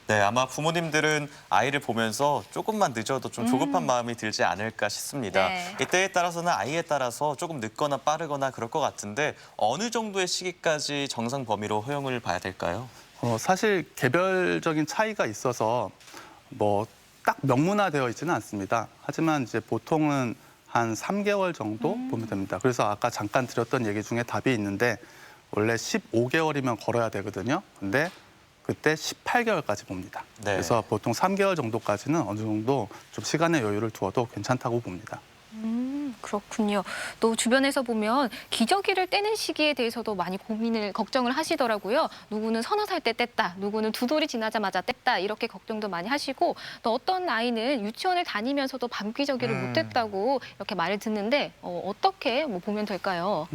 네, 아마 부모님들은 아이를 보면서 조금만 늦어도 좀 조급한 마음이 들지 않을까 싶습니다. 네. 이때에 따라서는 아이에 따라서 조금 늦거나 빠르거나 그럴 것 같은데 어느 정도의 시기까지 정상 범위로 허용을 봐야 될까요? 사실 개별적인 차이가 있어서 뭐 딱 명문화되어 있지는 않습니다. 하지만 이제 보통은 한 3개월 정도 보면 됩니다. 그래서 아까 잠깐 드렸던 얘기 중에 답이 있는데 원래 15개월이면 걸어야 되거든요. 근데 그때 18개월까지 봅니다. 네. 그래서 보통 3개월 정도까지는 어느 정도 좀 시간의 여유를 두어도 괜찮다고 봅니다. 그렇군요. 또 주변에서 보면 기저귀를 떼는 시기에 대해서도 많이 걱정을 하시더라고요. 누구는 3살 때 뗐다, 누구는 2돌이 지나자마자 뗐다 이렇게 걱정도 많이 하시고 또 어떤 아이는 유치원을 다니면서도 밤 기저귀를 못 뗐다고 이렇게 말을 듣는데 어떻게 보면 될까요?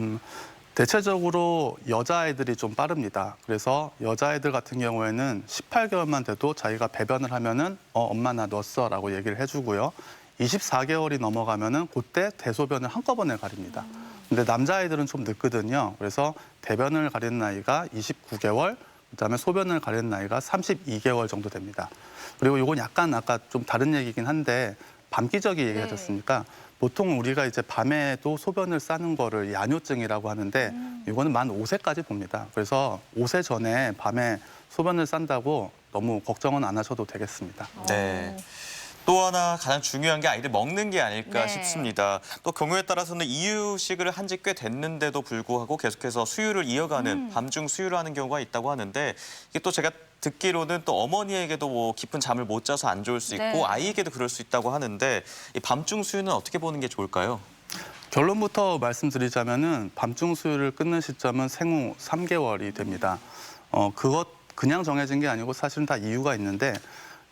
대체적으로 여자아이들이 좀 빠릅니다. 그래서 여자아이들 같은 경우에는 18개월만 돼도 자기가 배변을 하면은 엄마 나 넣었어라고 얘기를 해주고요. 24개월이 넘어가면은 그때 대소변을 한꺼번에 가립니다. 근데 남자아이들은 좀 늦거든요. 그래서 대변을 가리는 나이가 29개월, 그다음에 소변을 가리는 나이가 32개월 정도 됩니다. 그리고 이건 약간 아까 좀 다른 얘기긴 한데 밤기저귀 얘기하셨으니까 보통 우리가 이제 밤에도 소변을 싸는 거를 야뇨증이라고 하는데 이거는 만 5세까지 봅니다. 그래서 5세 전에 밤에 소변을 싼다고 너무 걱정은 안 하셔도 되겠습니다. 네. 또 하나 가장 중요한 게 아이들 먹는 게 아닐까 네. 싶습니다. 또 경우에 따라서는 이유식을 한 지 꽤 됐는데도 불구하고 계속해서 수유를 이어가는 밤중 수유를 하는 경우가 있다고 하는데 이게 또 제가 듣기로는 또 어머니에게도 뭐 깊은 잠을 못 자서 안 좋을 수 있고 네. 아이에게도 그럴 수 있다고 하는데 이 밤중 수유는 어떻게 보는 게 좋을까요? 결론부터 말씀드리자면은 밤중 수유를 끊는 시점은 생후 3개월이 됩니다. 그것 그냥 정해진 게 아니고 사실은 다 이유가 있는데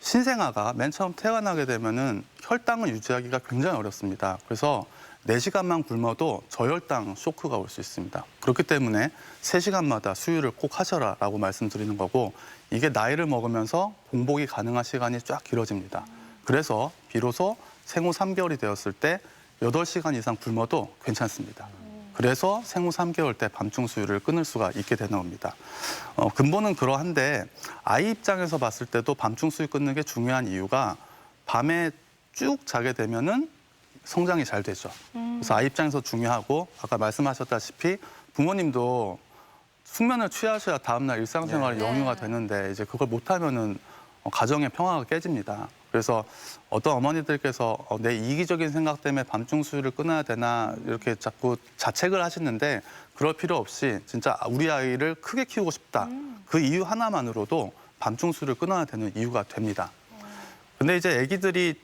신생아가 맨 처음 태어나게 되면은 혈당을 유지하기가 굉장히 어렵습니다. 그래서 4시간만 굶어도 저혈당 쇼크가 올 수 있습니다. 그렇기 때문에 3시간마다 수유를 꼭 하셔라라고 말씀드리는 거고 이게 나이를 먹으면서 공복이 가능한 시간이 쫙 길어집니다. 그래서 비로소 생후 3개월이 되었을 때 8시간 이상 굶어도 괜찮습니다. 그래서 생후 3개월 때 밤중 수유를 끊을 수가 있게 되는 겁니다. 근본은 그러한데 아이 입장에서 봤을 때도 밤중 수유 끊는 게 중요한 이유가 밤에 쭉 자게 되면은 성장이 잘 되죠. 그래서 아이 입장에서 중요하고 아까 말씀하셨다시피 부모님도 숙면을 취하셔야 다음날 일상생활이 영유가 되는데 이제 그걸 못하면은 가정의 평화가 깨집니다. 그래서 어떤 어머니들께서 내 이기적인 생각 때문에 밤중 수유를 끊어야 되나 이렇게 자꾸 자책을 하시는데 그럴 필요 없이 진짜 우리 아이를 크게 키우고 싶다. 그 이유 하나만으로도 밤중 수유를 끊어야 되는 이유가 됩니다. 근데 이제 아기들이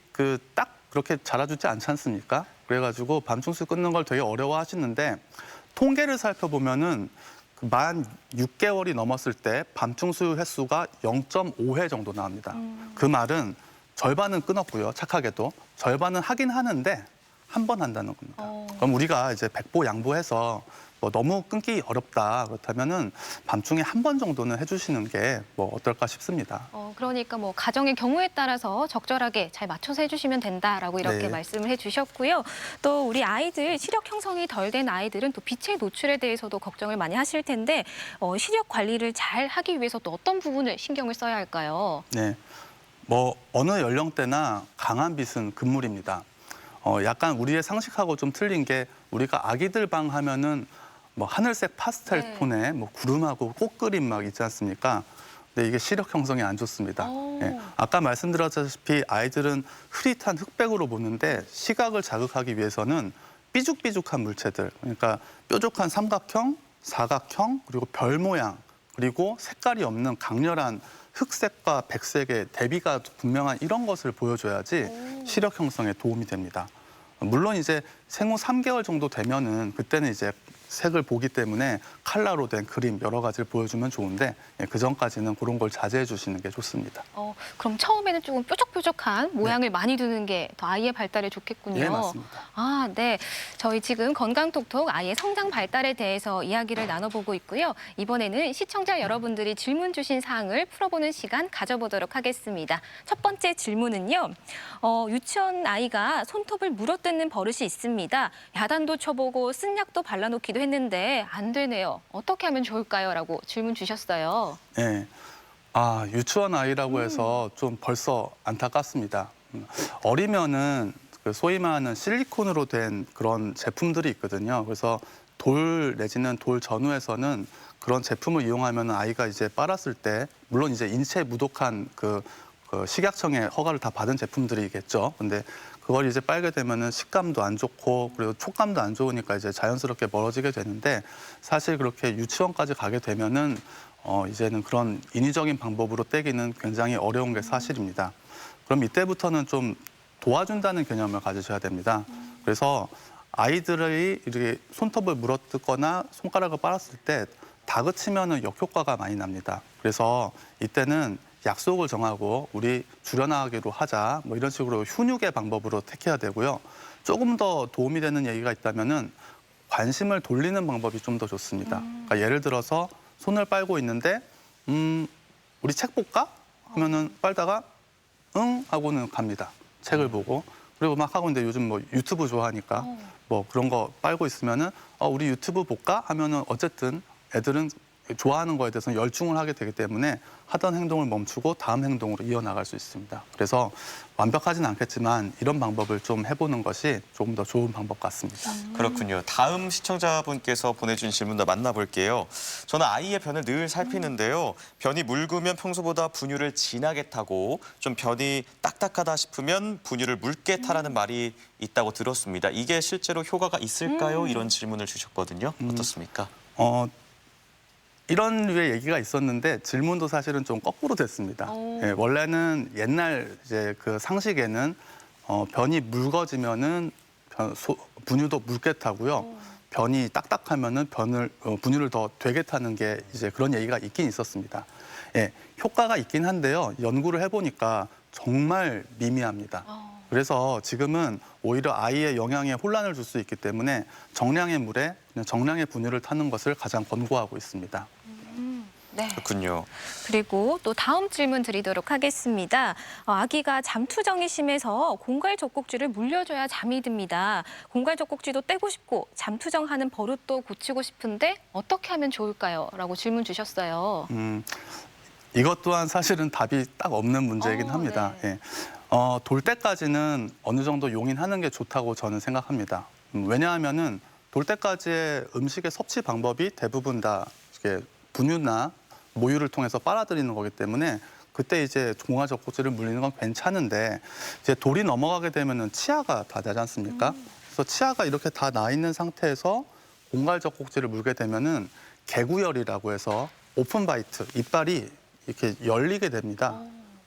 딱 그렇게 자라주지 않지 않습니까? 그래가지고 밤중수 끊는 걸 되게 어려워하시는데 통계를 살펴보면은 만 6개월이 넘었을 때 밤중수 횟수가 0.5회 정도 나옵니다. 그 말은 절반은 끊었고요. 착하게도 절반은 하긴 하는데 한 번 한다는 겁니다. 그럼 우리가 이제 백보양보해서 뭐 너무 끊기 어렵다 그렇다면은 밤중에 한 번 정도는 해주시는 게 뭐 어떨까 싶습니다. 그러니까 뭐 가정의 경우에 따라서 적절하게 잘 맞춰서 해주시면 된다라고 이렇게 네. 말씀을 해주셨고요. 또 우리 아이들 시력 형성이 덜 된 아이들은 또 빛의 노출에 대해서도 걱정을 많이 하실 텐데 시력 관리를 잘 하기 위해서 또 어떤 부분을 신경을 써야 할까요? 네, 뭐 어느 연령대나 강한 빛은 금물입니다. 약간 우리의 상식하고 좀 틀린 게 우리가 아기들 방 하면은 뭐 하늘색 파스텔 톤의 뭐 구름하고 꽃그림 막 있지 않습니까? 근데 이게 시력 형성에 안 좋습니다. 예, 아까 말씀드렸다시피 아이들은 흐릿한 흑백으로 보는데 시각을 자극하기 위해서는 삐죽삐죽한 물체들, 그러니까 뾰족한 삼각형, 사각형, 그리고 별 모양, 그리고 색깔이 없는 강렬한 흑색과 백색의 대비가 분명한 이런 것을 보여줘야지 시력 형성에 도움이 됩니다. 물론 이제 생후 3개월 정도 되면은 그때는 이제 색을 보기 때문에 컬러로 된 그림 여러 가지를 보여주면 좋은데 그 전까지는 그런 걸 자제해 주시는 게 좋습니다. 그럼 처음에는 조금 뾰족뾰족한 모양을 많이 두는 게 더 아이의 발달에 좋겠군요. 네, 맞습니다. 네. 저희 지금 건강톡톡 아이의 성장 발달에 대해서 이야기를 나눠보고 있고요. 이번에는 시청자 여러분들이 질문 주신 사항을 풀어보는 시간 가져보도록 하겠습니다. 첫 번째 질문은요. 유치원 아이가 손톱을 물어뜯는 버릇이 있습니다. 야단도 쳐보고 쓴 약도 발라놓기도 했는데 안 되네요. 어떻게 하면 좋을까요? 라고 질문 주셨어요. 네. 유치원 아이라고 해서 좀 벌써 안타깝습니다. 어리면은 그 소위 말하는 실리콘으로 된 그런 제품들이 있거든요. 그래서 돌 내지는 돌 전후에서는 그런 제품을 이용하면 아이가 이제 빨았을 때 물론 이제 인체 무독한 그 식약청의 허가를 다 받은 제품들이겠죠. 근데 그걸 이제 빨게 되면은 식감도 안 좋고 그리고 촉감도 안 좋으니까 이제 자연스럽게 멀어지게 되는데 사실 그렇게 유치원까지 가게 되면은 이제는 그런 인위적인 방법으로 떼기는 굉장히 어려운 게 사실입니다. 그럼 이때부터는 좀 도와준다는 개념을 가지셔야 됩니다. 그래서 아이들이 이렇게 손톱을 물어뜯거나 손가락을 빨았을 때 다그치면은 역효과가 많이 납니다. 그래서 이때는 약속을 정하고 우리 줄여나가기로 하자 뭐 이런 식으로 훈육의 방법으로 택해야 되고요. 조금 더 도움이 되는 얘기가 있다면은 관심을 돌리는 방법이 좀 더 좋습니다. 그러니까 예를 들어서 손을 빨고 있는데 우리 책 볼까? 하면은 빨다가 응 하고는 갑니다. 책을 보고 그리고 막 하고 있는데 요즘 뭐 유튜브 좋아하니까 뭐 그런 거 빨고 있으면은 우리 유튜브 볼까? 하면은 어쨌든 애들은 좋아하는 거에 대해서 열중을 하게 되기 때문에 하던 행동을 멈추고 다음 행동으로 이어나갈 수 있습니다. 그래서 완벽하진 않겠지만 이런 방법을 좀 해보는 것이 조금 더 좋은 방법 같습니다. 그렇군요. 다음 시청자분께서 보내준 질문도 만나볼게요. 저는 아이의 변을 늘 살피는데요. 변이 묽으면 평소보다 분유를 진하게 타고 좀 변이 딱딱하다 싶으면 분유를 묽게 타라는 말이 있다고 들었습니다. 이게 실제로 효과가 있을까요? 이런 질문을 주셨거든요. 어떻습니까? 이런 류의 얘기가 있었는데 질문도 사실은 좀 거꾸로 됐습니다. 예, 원래는 옛날 이제 그 상식에는 변이 묽어지면은 분유도 묽게 타고요. 변이 딱딱하면은 분유를 더 되게 타는 게 이제 그런 얘기가 있긴 있었습니다. 예, 효과가 있긴 한데요. 연구를 해보니까 정말 미미합니다. 그래서 지금은 오히려 아이의 영양에 혼란을 줄 수 있기 때문에 정량의 물에 그냥 정량의 분유를 타는 것을 가장 권고하고 있습니다. 네. 그렇군요. 그리고 또 다음 질문 드리도록 하겠습니다. 아기가 잠투정이 심해서 공갈 젖꼭지를 물려줘야 잠이 듭니다. 공갈 젖꼭지도 떼고 싶고 잠투정하는 버릇도 고치고 싶은데 어떻게 하면 좋을까요? 라고 질문 주셨어요. 이것 또한 사실은 답이 딱 없는 문제이긴 합니다. 네. 예. 돌 때까지는 어느 정도 용인하는 게 좋다고 저는 생각합니다. 왜냐하면은 돌 때까지의 음식의 섭취 방법이 대부분 다 이렇게 분유나 모유를 통해서 빨아들이는 거기 때문에 그때 이제 공갈 젖꼭지를 물리는 건 괜찮은데 이제 돌이 넘어가게 되면은 치아가 다 나지 않습니까? 그래서 치아가 이렇게 다 나 있는 상태에서 공갈 젖꼭지를 물게 되면은 개구열이라고 해서 오픈 바이트 이빨이 이렇게 열리게 됩니다.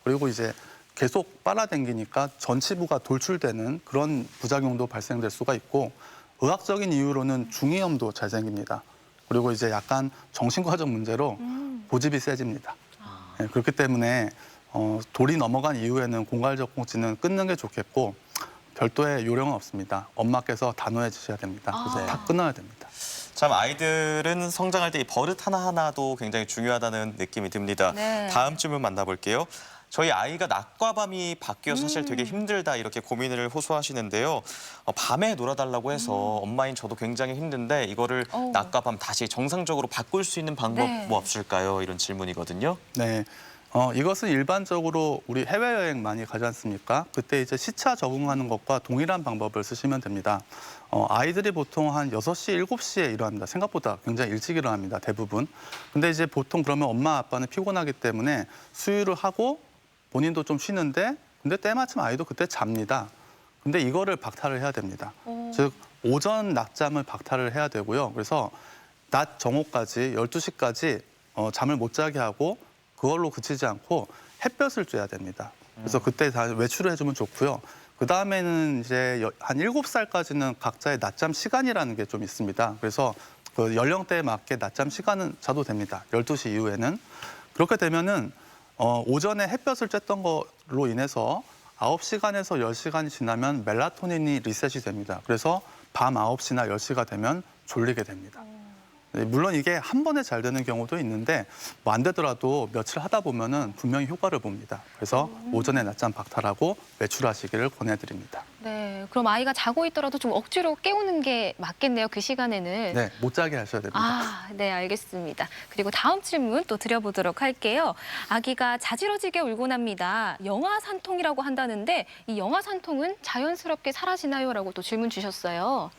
그리고 이제 계속 빨아당기니까 전치부가 돌출되는 그런 부작용도 발생될 수가 있고 의학적인 이유로는 중이염도 잘 생깁니다. 그리고 이제 약간 정신과적 문제로 고집이 세집니다. 네, 그렇기 때문에 돌이 넘어간 이후에는 공갈젖꼭지는 끊는 게 좋겠고 별도의 요령은 없습니다. 엄마께서 단호해지셔야 됩니다. 그래서 다 끊어야 됩니다. 참 아이들은 성장할 때 이 버릇 하나하나도 굉장히 중요하다는 느낌이 듭니다. 네. 다음 질문 만나볼게요. 저희 아이가 낮과 밤이 바뀌어서 사실 되게 힘들다 이렇게 고민을 호소하시는데요. 밤에 놀아달라고 해서 엄마인 저도 굉장히 힘든데 이거를 낮과 밤 다시 정상적으로 바꿀 수 있는 방법 네. 뭐 없을까요? 이런 질문이거든요. 네. 이것은 일반적으로 우리 해외여행 많이 가지 않습니까? 그때 이제 시차 적응하는 것과 동일한 방법을 쓰시면 됩니다. 아이들이 보통 한 6시, 7시에 일어납니다. 생각보다 굉장히 일찍 일어납니다. 대부분. 근데 이제 보통 그러면 엄마, 아빠는 피곤하기 때문에 수유를 하고 본인도 좀 쉬는데 근데 때마침 아이도 그때 잡니다. 근데 이거를 박탈을 해야 됩니다. 즉 오전 낮잠을 박탈을 해야 되고요. 그래서 낮 정오까지 12시까지 잠을 못 자게 하고 그걸로 그치지 않고 햇볕을 쬐야 됩니다. 그래서 그때 다 외출을 해주면 좋고요. 그다음에는 이제 한 7살까지는 각자의 낮잠 시간이라는 게 좀 있습니다. 그래서 그 연령대에 맞게 낮잠 시간은 자도 됩니다. 12시 이후에는. 그렇게 되면은 오전에 햇볕을 쬐던 걸로 인해서 9시간에서 10시간이 지나면 멜라토닌이 리셋이 됩니다. 그래서 밤 9시나 10시가 되면 졸리게 됩니다. 물론 이게 한 번에 잘 되는 경우도 있는데 뭐 안 되더라도 며칠 하다 보면은 분명히 효과를 봅니다. 그래서 오전에 낮잠 박탈하고 외출하시기를 권해드립니다. 네, 그럼 아이가 자고 있더라도 좀 억지로 깨우는 게 맞겠네요, 그 시간에는. 네, 못 자게 하셔야 됩니다. 아, 네, 알겠습니다. 그리고 다음 질문 또 드려보도록 할게요. 아기가 자지러지게 울곤 합니다. 영아산통이라고 한다는데 이 영아산통은 자연스럽게 사라지나요? 라고 또 질문 주셨어요.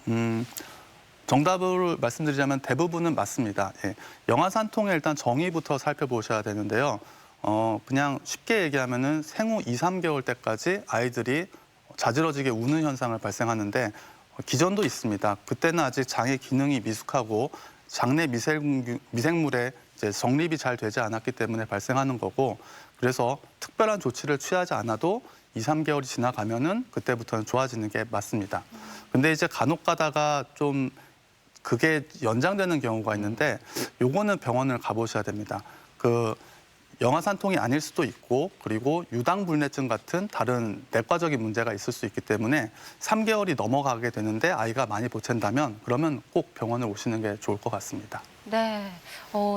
정답을 말씀드리자면 대부분은 맞습니다. 예. 영아산통의 일단 정의부터 살펴보셔야 되는데요. 그냥 쉽게 얘기하면은 생후 2, 3개월 때까지 아이들이 자지러지게 우는 현상을 발생하는데 기전도 있습니다. 그때는 아직 장의 기능이 미숙하고 장내 미생물의 이제 정립이 잘 되지 않았기 때문에 발생하는 거고 그래서 특별한 조치를 취하지 않아도 2, 3개월이 지나가면은 그때부터는 좋아지는 게 맞습니다. 근데 이제 간혹 가다가 좀 그게 연장되는 경우가 있는데 요거는 병원을 가보셔야 됩니다. 그 영아산통이 아닐 수도 있고 그리고 유당불내증 같은 다른 내과적인 문제가 있을 수 있기 때문에 3개월이 넘어가게 되는데 아이가 많이 보챈다면 그러면 꼭 병원을 오시는 게 좋을 것 같습니다. 네,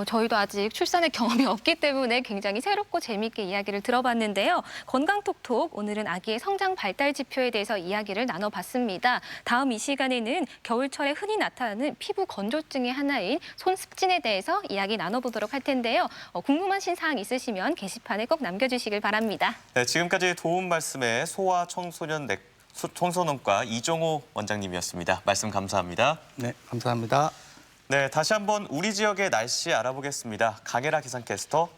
저희도 아직 출산의 경험이 없기 때문에 굉장히 새롭고 재미있게 이야기를 들어봤는데요. 건강톡톡, 오늘은 아기의 성장 발달 지표에 대해서 이야기를 나눠봤습니다. 다음 이 시간에는 겨울철에 흔히 나타나는 피부 건조증의 하나인 손습진에 대해서 이야기 나눠보도록 할 텐데요. 궁금하신 사항 있으시면 게시판에 꼭 남겨주시길 바랍니다. 네, 지금까지 도움 말씀에 소아청소년과 이종호 원장님이었습니다. 말씀 감사합니다. 네, 감사합니다. 네, 다시 한번 우리 지역의 날씨 알아보겠습니다. 강혜라 기상캐스터.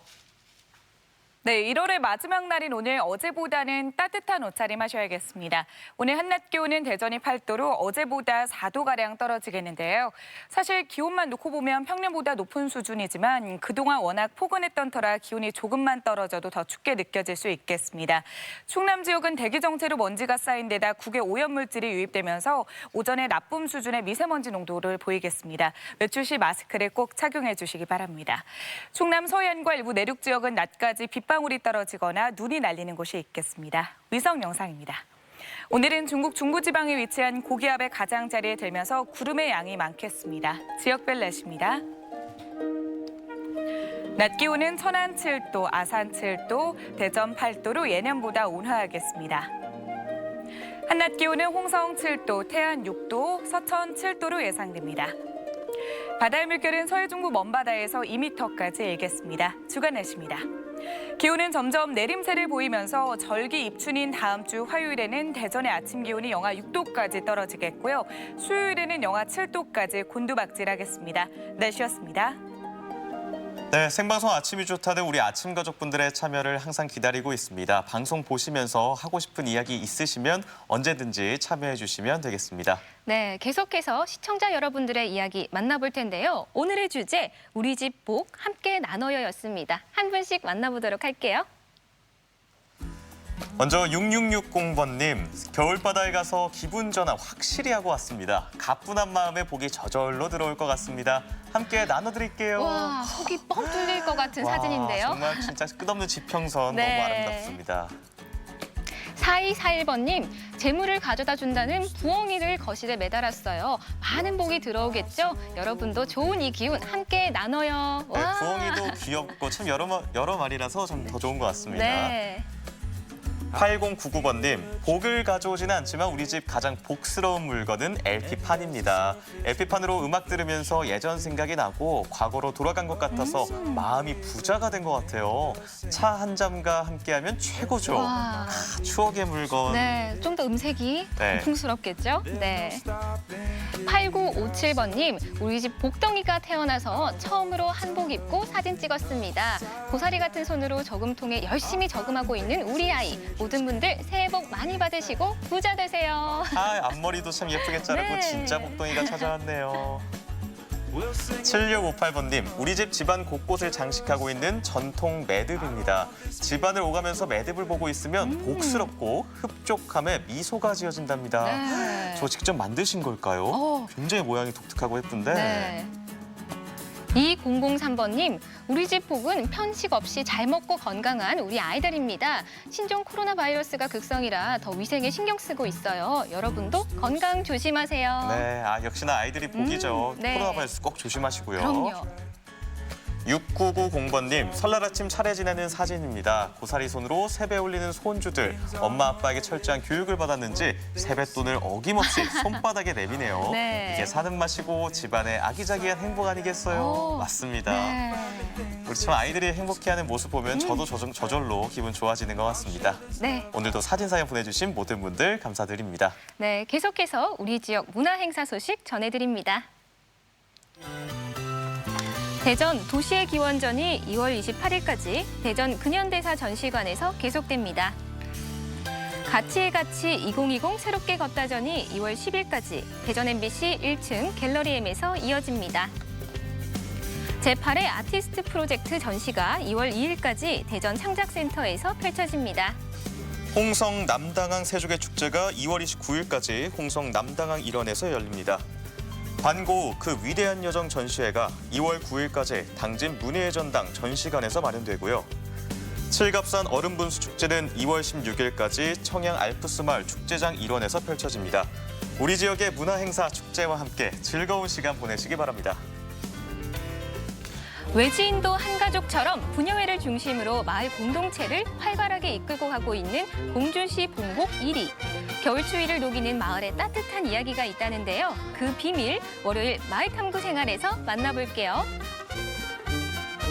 네, 1월의 마지막 날인 오늘 어제보다는 따뜻한 옷차림 하셔야겠습니다. 오늘 한낮 기온은 대전이 8도로 어제보다 4도가량 떨어지겠는데요. 사실 기온만 놓고 보면 평년보다 높은 수준이지만 그동안 워낙 포근했던 터라 기온이 조금만 떨어져도 더 춥게 느껴질 수 있겠습니다. 충남 지역은 대기 정체로 먼지가 쌓인 데다 국외 오염물질이 유입되면서 오전에 나쁨 수준의 미세먼지 농도를 보이겠습니다. 외출 시 마스크를 꼭 착용해 주시기 바랍니다. 충남 서해안과 일부 내륙 지역은 낮까지 빗방울이 떨어지거나 눈이 날리는 곳이 있겠습니다. 위성 영상입니다. 오늘은 중국 중부지방에 위치한 고기압의 가장자리에 들면서 구름의 양이 많겠습니다. 지역별 날씨입니다. 낮 기온은 천안 7도, 아산 7도, 대전 8도로 예년보다 온화하겠습니다. 한낮 기온은 홍성 7도, 태안 6도, 서천 7도로 예상됩니다. 바다의 물결은 서해 중부 먼바다에서 2m까지 일겠습니다. 주간 날씨입니다. 기온은 점점 내림세를 보이면서 절기 입춘인 다음 주 화요일에는 대전의 아침 기온이 영하 6도까지 떨어지겠고요. 수요일에는 영하 7도까지 곤두박질하겠습니다. 날씨였습니다. 네, 생방송 아침이 좋다는 우리 아침 가족분들의 참여를 항상 기다리고 있습니다. 방송 보시면서 하고 싶은 이야기 있으시면 언제든지 참여해 주시면 되겠습니다. 네, 계속해서 시청자 여러분들의 이야기 만나볼 텐데요. 오늘의 주제, 우리 집 복 함께 나눠요였습니다. 한 분씩 만나보도록 할게요. 먼저 6660번님, 겨울바다에 가서 기분 전환 확실히 하고 왔습니다. 가뿐한 마음에 복이 저절로 들어올 것 같습니다. 함께 나눠드릴게요. 와, 속이 뻥 뚫릴 것 같은 와, 사진인데요. 정말 진짜 끝없는 지평선 네. 너무 아름답습니다. 4241번님, 재물을 가져다 준다는 부엉이를 거실에 매달았어요. 많은 복이 들어오겠죠? 여러분도 좋은 이 기운 함께 나눠요. 네, 와. 부엉이도 귀엽고 참 여러 마리라서 좀 더 좋은 것 같습니다. 네. 8099번님, 복을 가져오지는 않지만 우리 집 가장 복스러운 물건은 LP판입니다. LP판으로 음악 들으면서 예전 생각이 나고 과거로 돌아간 것 같아서 마음이 부자가 된 것 같아요. 차 한 잔과 함께하면 최고죠. 와. 추억의 물건. 네, 좀 더 음색이 네. 풍스럽겠죠? 네. 8957번님, 우리 집 복덩이가 태어나서 처음으로 한복 입고 사진 찍었습니다. 고사리 같은 손으로 저금통에 열심히 저금하고 있는 우리 아이. 모든 분들 새해 복 많이 받으시고 부자 되세요. 아, 앞머리도 참 예쁘게 자르고 네. 진짜 복덩이가 찾아왔네요. 7658번님, 우리 집 집안 곳곳을 장식하고 있는 전통 매듭입니다. 집안을 오가면서 매듭을 보고 있으면 복스럽고 흡족함에 미소가 지어진답니다. 네. 저 직접 만드신 걸까요? 굉장히 모양이 독특하고 예쁜데. 네. 2003번님, 우리 집 복은 편식 없이 잘 먹고 건강한 우리 아이들입니다. 신종 코로나 바이러스가 극성이라 더 위생에 신경 쓰고 있어요. 여러분도 건강 조심하세요. 네, 역시나 아이들이 복이죠. 네. 코로나 바이러스 꼭 조심하시고요. 그럼요. 6990번님, 설날 아침 차례 지내는 사진입니다. 고사리 손으로 세배 올리는 손주들. 엄마 아빠에게 철저한 교육을 받았는지 세뱃돈을 어김없이 손바닥에 내미네요. 네. 이게 사는 맛이고 집안의 아기자기한 행복 아니겠어요? 맞습니다. 네. 우리 참 아이들이 행복해하는 모습 보면 저도 저절로 기분 좋아지는 것 같습니다. 네. 오늘도 사진 사연 보내주신 모든 분들 감사드립니다. 네, 계속해서 우리 지역 문화 행사 소식 전해드립니다. 대전 도시의 기원전이 2월 28일까지 대전 근현대사 전시관에서 계속됩니다. 가치의 가치 2020 새롭게 걷다전이 2월 10일까지 대전 MBC 1층 갤러리 M에서 이어집니다. 제8회 아티스트 프로젝트 전시가 2월 2일까지 대전 창작센터에서 펼쳐집니다. 홍성 남당항 세족의 축제가 2월 29일까지 홍성 남당항 일원에서 열립니다. 반고 그 위대한 여정 전시회가 2월 9일까지 당진 문예의 전당 전시관에서 마련되고요. 칠갑산 얼음분수 축제는 2월 16일까지 청양 알프스마을 축제장 일원에서 펼쳐집니다. 우리 지역의 문화 행사 축제와 함께 즐거운 시간 보내시기 바랍니다. 외지인도 한 가족처럼 부녀회를 중심으로 마을 공동체를 활발하게 이끌고 가고 있는 공주시 봉곡 1위. 겨울 추위를 녹이는 마을의 따뜻한 이야기가 있다는데요. 그 비밀, 월요일 마을 탐구 생활에서 만나볼게요.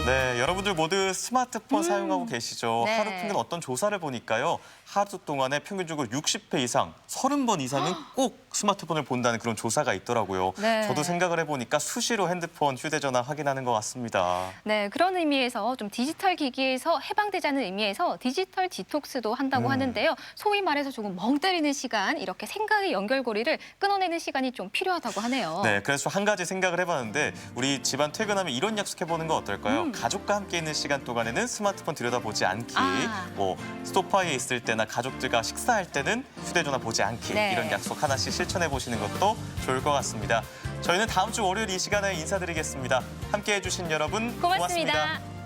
네, 여러분들 모두 스마트폰 사용하고 계시죠? 네. 하루 평균 어떤 조사를 보니까요. 하루 동안에 평균적으로 60회 이상, 30번 이상은 꼭 스마트폰을 본다는 그런 조사가 있더라고요. 네. 저도 생각을 해보니까 수시로 핸드폰, 휴대전화 확인하는 것 같습니다. 네, 그런 의미에서 좀 디지털 기기에서 해방되자는 의미에서 디지털 디톡스도 한다고 하는데요. 소위 말해서 조금 멍 때리는 시간, 이렇게 생각의 연결고리를 끊어내는 시간이 좀 필요하다고 하네요. 네, 그래서 한 가지 생각을 해봤는데 우리 집안 퇴근하면 이런 약속해보는 거 어떨까요? 가족과 함께 있는 시간 동안에는 스마트폰 들여다보지 않기, 뭐 소파에 있을 때나 가족들과 식사할 때는 휴대전화 보지 않기, 네. 이런 약속 하나씩 실천해보시는 것도 좋을 것 같습니다. 저희는 다음 주 월요일 이 시간에 인사드리겠습니다. 함께해 주신 여러분 고맙습니다. 고맙습니다.